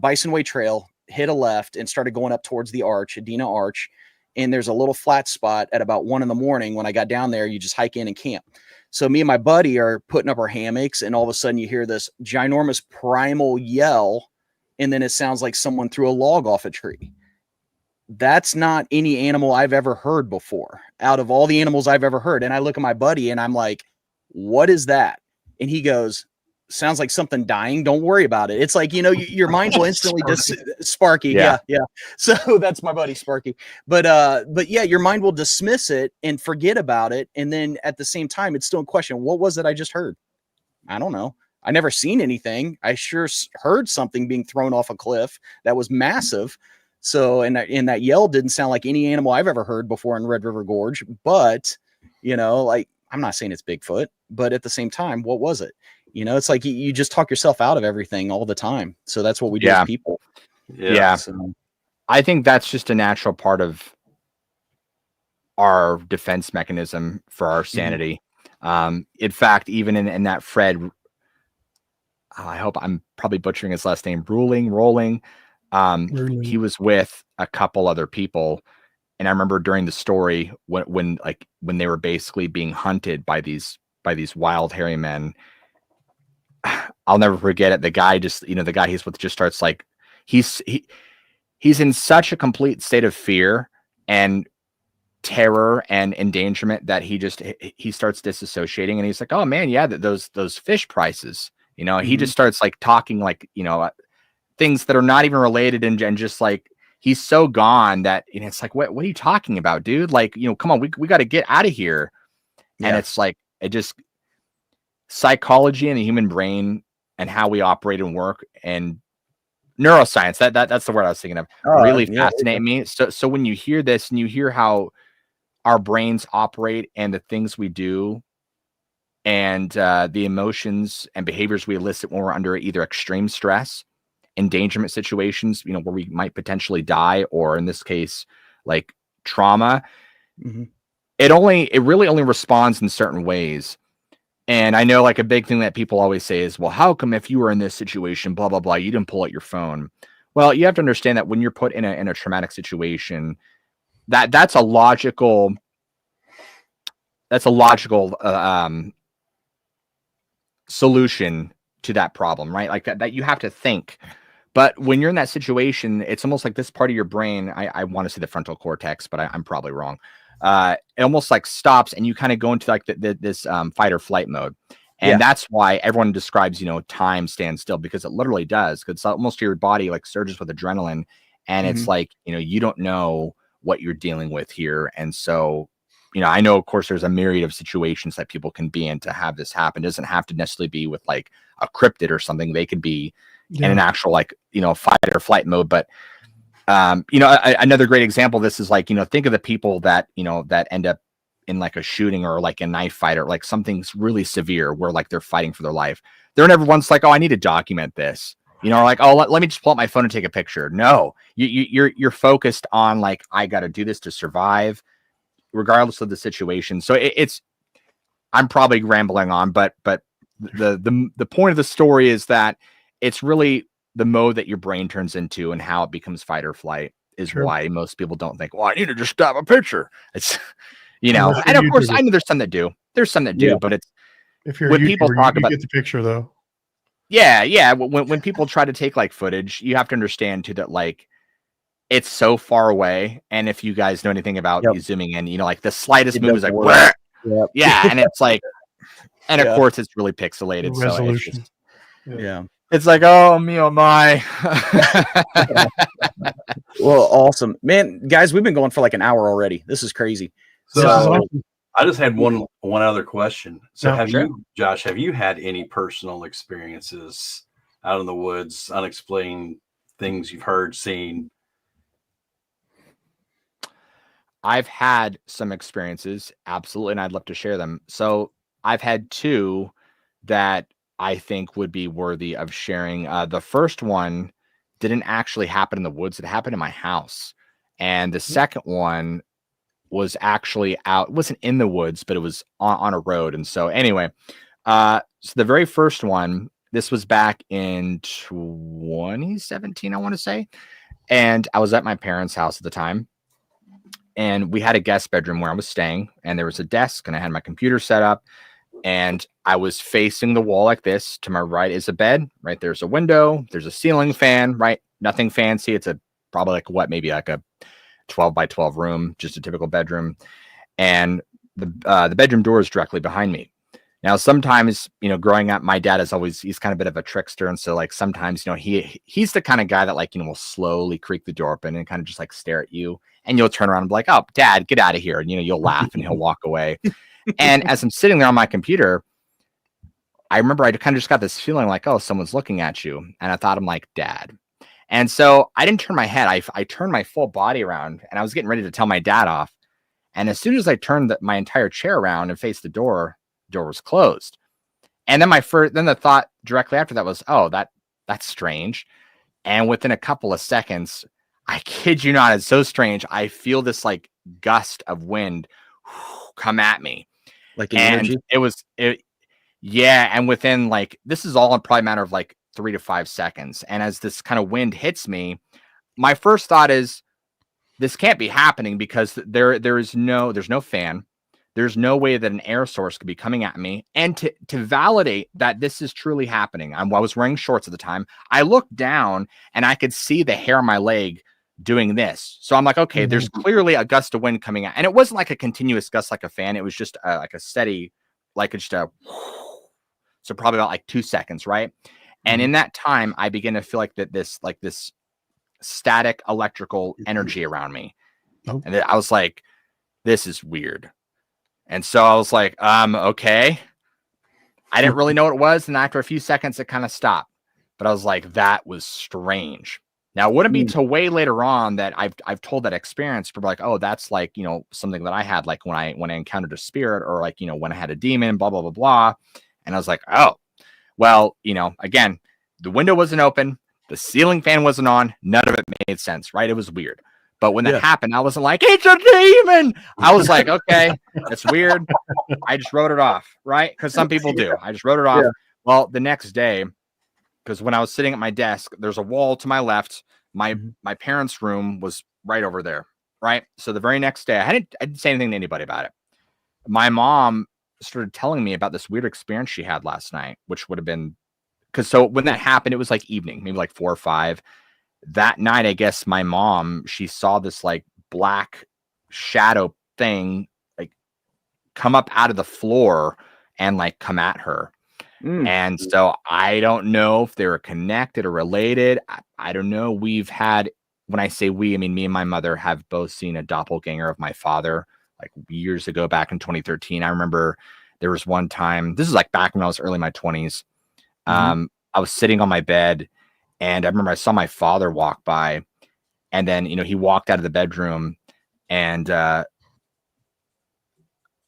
Bison Way Trail, hit a left and started going up towards the arch, Adena Arch. And there's a little flat spot at about 1 a.m. When I got down there, you just hike in and camp. So me and my buddy are putting up our hammocks, and all of a sudden you hear this ginormous primal yell, and then it sounds like someone threw a log off a tree. That's not any animal I've ever heard before, out of all the animals I've ever heard. And I look at my buddy and I'm like, what is that? And he goes, sounds like something dying. Don't worry about it. It's like, your mind will instantly Sparky. Yeah. So that's my buddy Sparky. But yeah, your mind will dismiss it and forget about it. And then at the same time, it's still in question. What was it I just heard? I don't know. I never seen anything. I sure heard something being thrown off a cliff that was massive. So, and that yell didn't sound like any animal I've ever heard before in Red River Gorge, but like, I'm not saying it's Bigfoot, but at the same time, what was it? It's like you just talk yourself out of everything all the time. So that's what we do as people. Yeah. So, I think that's just a natural part of our defense mechanism for our sanity. In fact, even in that Fred, I hope I'm probably butchering his last name, Rolling. He was with a couple other people, and I remember during the story when they were basically being hunted by these wild hairy men. I'll never forget it. The guy the guy he's with just starts like he's in such a complete state of fear and terror and endangerment that he starts disassociating, and he's like, oh man, yeah, those fish prices, he just starts like talking like things that are not even related, and just like he's so gone that it's like, what are you talking about, dude? Like, come on, we got to get out of here. And it's like, it just psychology and the human brain and how we operate and work and neuroscience, that's the word I was thinking of, really fascinate me. So when you hear this and you hear how our brains operate and the things we do and the emotions and behaviors we elicit when we're under either extreme stress, endangerment situations, you know, where we might potentially die, or in this case, like trauma, it really only responds in certain ways. And I know, like, a big thing that people always say is, well, how come if you were in this situation, blah, blah, blah, you didn't pull out your phone? Well, you have to understand that when you're put in a traumatic situation, that's a logical solution to that problem, right? Like that you have to think. But when you're in that situation, it's almost like this part of your brain, I want to say the frontal cortex, but I'm probably wrong. It almost like stops and you kind of go into like this fight or flight mode. And that's why everyone describes, you know, time stands still, because it literally does. Because almost your body like surges with adrenaline. And it's like, you know, you don't know what you're dealing with here. And so, you know, I know, of course, there's a myriad of situations that people can be in to have this happen. It doesn't have to necessarily be with like a cryptid or something. They could be in an actual, like, you know, fight or flight mode. But you know, another great example of this is like, you know, think of the people that, you know, that end up in like a shooting or like a knife fight or like something's really severe where like they're fighting for their life. They're never once like, oh, I need to document this, you know, like, oh, let me just pull up my phone and take a picture. No, you're focused on like, I got to do this to survive regardless of the situation. So I'm probably rambling on, but the point of the story is that it's really the mode that your brain turns into and how it becomes fight or flight is why most people don't think, well, I need to just stop a picture. It's, you know, and of course I know there's some that do. There's some that do, but it's, if you're when YouTuber, people talk about, get the picture though. Yeah. When people try to take like footage, you have to understand too that like it's so far away. And if you guys know anything about zooming in, you know, like the slightest move is like, yeah, and it's like, and of course it's really pixelated. So it's just, it's like, oh me, oh my. Well, awesome, man, guys. We've been going for like an hour already. This is crazy. So I just had one other question. So you, Josh, have you had any personal experiences out in the woods, unexplained things you've heard, seen? I've had some experiences, absolutely, and I'd love to share them. So I've had two that I think would be worthy of sharing. The first one didn't actually happen in the woods. It happened in my house. And the second one was actually out. It wasn't in the woods, but it was on a road. And so anyway, so the very first one, this was back in 2017, I want to say. And I was at my parents' house at the time. And we had a guest bedroom where I was staying, and there was a desk, and I had my computer set up, and I was facing the wall like this. To my right is a bed, right there's a window, there's a ceiling fan, right? Nothing fancy. It's probably like maybe like a 12 by 12 room, just a typical bedroom. And the bedroom door is directly behind me. Now, sometimes, you know, growing up, my dad he's kind of a bit of a trickster. And so like sometimes, you know, he's the kind of guy that like, you know, will slowly creak the door open and kind of just like stare at you. And you'll turn around and be like, oh, Dad, get out of here. And, you know, you'll laugh and he'll walk away. And as I'm sitting there on my computer, I remember I kind of just got this feeling like, oh, someone's looking at you. And I thought, I'm like, Dad. And so I didn't turn my head. I turned my full body around, and I was getting ready to tell my dad off. And as soon as I turned my entire chair around and faced the door was closed. And then then the thought directly after that was, oh, that's strange. And within a couple of seconds, I kid you not, it's so strange, I feel this like gust of wind come at me. Like an energy? And within like, this is all in probably a matter of like 3 to 5 seconds. And as this kind of wind hits me, my first thought is, this can't be happening, because there's no fan. There's no way that an air source could be coming at me. And to validate that this is truly happening, I was wearing shorts at the time. I looked down and I could see the hair on my leg doing this. So I'm like, okay, there's clearly a gust of wind coming out. And it wasn't like a continuous gust like a fan. It was just like a steady, like just a, so probably about like 2 seconds, right? And in that time, I began to feel like this static electrical energy around me. And I was like, this is weird. And so I was like, okay. I didn't really know what it was. And after a few seconds, it kind of stopped. But I was like, that was strange. Now, it wouldn't be till way later on that I've told that experience. People are like, oh, that's like, you know, something that I had, like when I encountered a spirit, or like, you know, when I had a demon, blah, blah, blah, blah. And I was like, oh, well, you know, again, the window wasn't open. The ceiling fan wasn't on. None of it made sense, right? It was weird. But when that happened, I wasn't like, it's a demon. I was like, okay, that's weird. I just wrote it off, right? Because some people do. I just wrote it off. Well, the next day, because when I was sitting at my desk, there's a wall to my left. My parents' room was right over there, right? So the very next day, I didn't say anything to anybody about it. My mom started telling me about this weird experience she had last night, which would have been because so when that happened, it was like evening, maybe like 4 or 5. That night, I guess my mom, she saw this like black shadow thing like come up out of the floor and like come at her. And so I don't know if they were connected or related. I don't know. We've had, when I say we, I mean me and my mother have both seen a doppelganger of my father like years ago, back in 2013. I remember there was one time, this is like back when I was early in my 20s. I was sitting on my bed and I remember I saw my father walk by, and then, you know, he walked out of the bedroom, and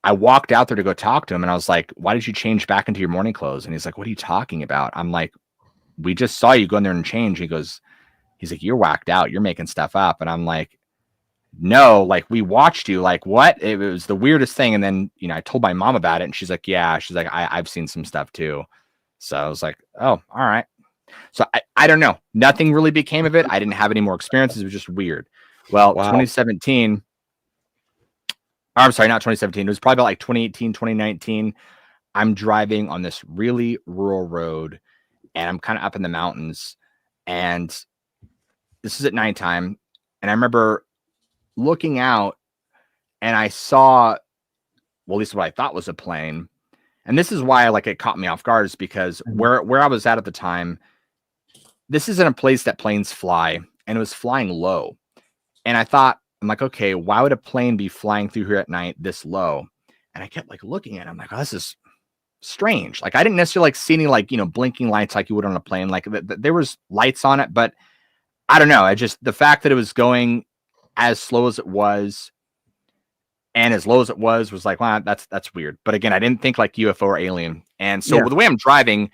I walked out there to go talk to him, and I was like, why did you change back into your morning clothes? And he's like, what are you talking about? I'm like, we just saw you go in there and change. He's like, you're whacked out. You're making stuff up. And I'm like, no, like we watched you. Like what? It was the weirdest thing. And then, you know, I told my mom about it, and she's like, yeah, she's like, I've seen some stuff too. So I was like, oh, all right. So I don't know. Nothing really became of it. I didn't have any more experiences. It was just weird. Well, 2017, I'm sorry, not 2017. It was probably about like 2018, 2019. I'm driving on this really rural road, and I'm kind of up in the mountains, and this is at nighttime. And I remember looking out, and I saw, well, at least what I thought was a plane. And this is why it caught me off guard, is because where I was at the time, this isn't a place that planes fly, and it was flying low. And I thought, I'm like, okay, why would a plane be flying through here at night this low? And I kept like looking at it. I'm like, oh, this is strange. Like, I didn't necessarily like see any like, you know, blinking lights like you would on a plane. Like there was lights on it, but I don't know. I just, the fact that it was going as slow as it was and as low as it was like, wow, that's weird. But again, I didn't think like UFO or alien. And so the way I'm driving,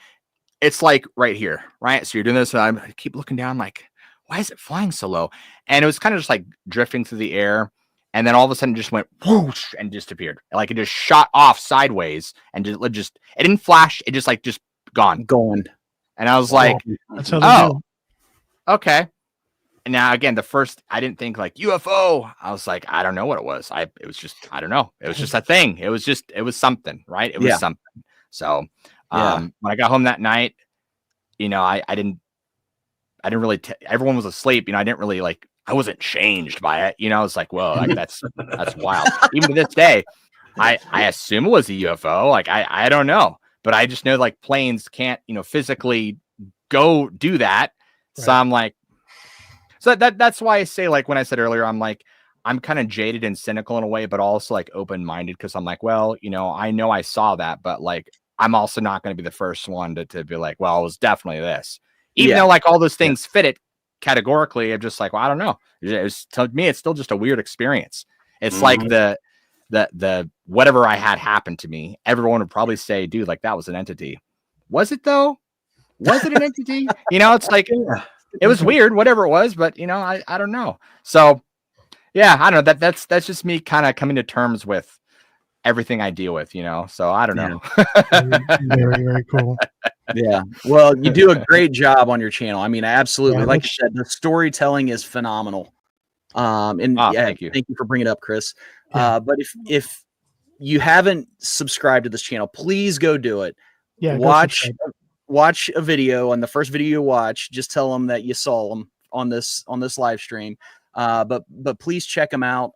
it's like right here, right? So you're doing this, and I keep looking down like, why is it flying so low? And it was kind of just like drifting through the air. And then all of a sudden it just went whoosh and disappeared. Like it just shot off sideways and it didn't flash. It just gone. And I was like, that's how they do. Okay. And now again, I didn't think like UFO. I was like, I don't know what it was. It was just, I don't know. It was just a thing. It was something, right? It was something. So when I got home that night, you know, I didn't really, everyone was asleep. You know, I didn't really I wasn't changed by it. You know, I was like, well, like that's wild. Even to this day, I assume it was a UFO. Like, I don't know, but I just know like planes can't, you know, physically go do that. Right. So I'm like, so that's why I say, like, when I said earlier, I'm like, I'm kind of jaded and cynical in a way, but also like open-minded. Cause I'm like, well, you know I saw that, but like, I'm also not going to be the first one to be like, well, it was definitely this. Even though like all those things fit it categorically, I'm just like, well, I don't know. To me, it's still just a weird experience. It's like the whatever I had happened to me, everyone would probably say, dude, like that was an entity. Was it though? Was it an entity? You know, it's like, it was weird, whatever it was, but you know, I don't know. So yeah, I don't know. That's just me kind of coming to terms with everything I deal with, you know? So I don't know. Very, very cool. Yeah. Well, you do a great job on your channel. I mean, absolutely. Like you said, the storytelling is phenomenal. Thank you for bringing it up, Chris. But if you haven't subscribed to this channel, please go do it. Yeah. Watch a video, and the first video you watch, just tell them that you saw them on this live stream. But please check them out.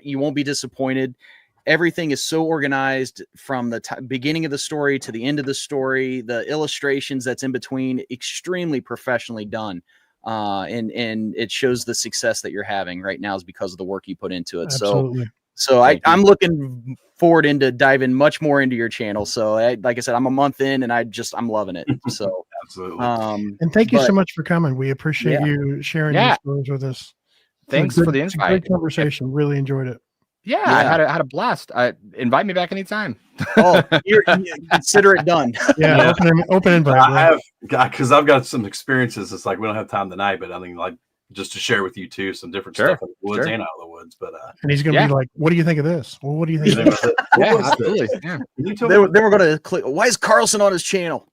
You won't be disappointed. Everything is so organized from the beginning of the story to the end of the story. The illustrations that's in between, extremely professionally done. And it shows the success that you're having right now is because of the work you put into it. Absolutely. So I'm looking forward into diving much more into your channel. So like I said, I'm a month in and I'm loving it. So absolutely. And thank you so much for coming. We appreciate you sharing your stories with us. Thanks for the invite. It's a great conversation. Really enjoyed it. Yeah, I had a blast. Invite me back anytime. Oh, you consider it done. Yeah, open invite. I have, because I've got some experiences. It's like we don't have time tonight, but I mean, like, just to share with you too, some different stuff in the woods and out of the woods. But and he's gonna be like, "What do you think of this? Well, what do you think of this?" Yeah, absolutely. Yeah. They were gonna click. Why is Carlson on his channel?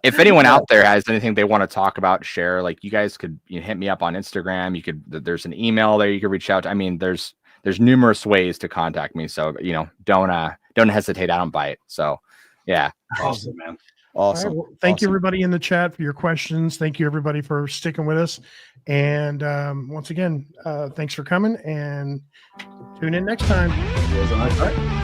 If anyone out there has anything they want to talk about, share, like you guys could hit me up on Instagram. You could, there's an email there you could reach out to. I mean, there's numerous ways to contact me. So, don't hesitate. I don't bite. So yeah. Awesome, man. Awesome. Right, well, thank you everybody in the chat for your questions. Thank you everybody for sticking with us. And once again, thanks for coming and tune in next time. It was a nice night.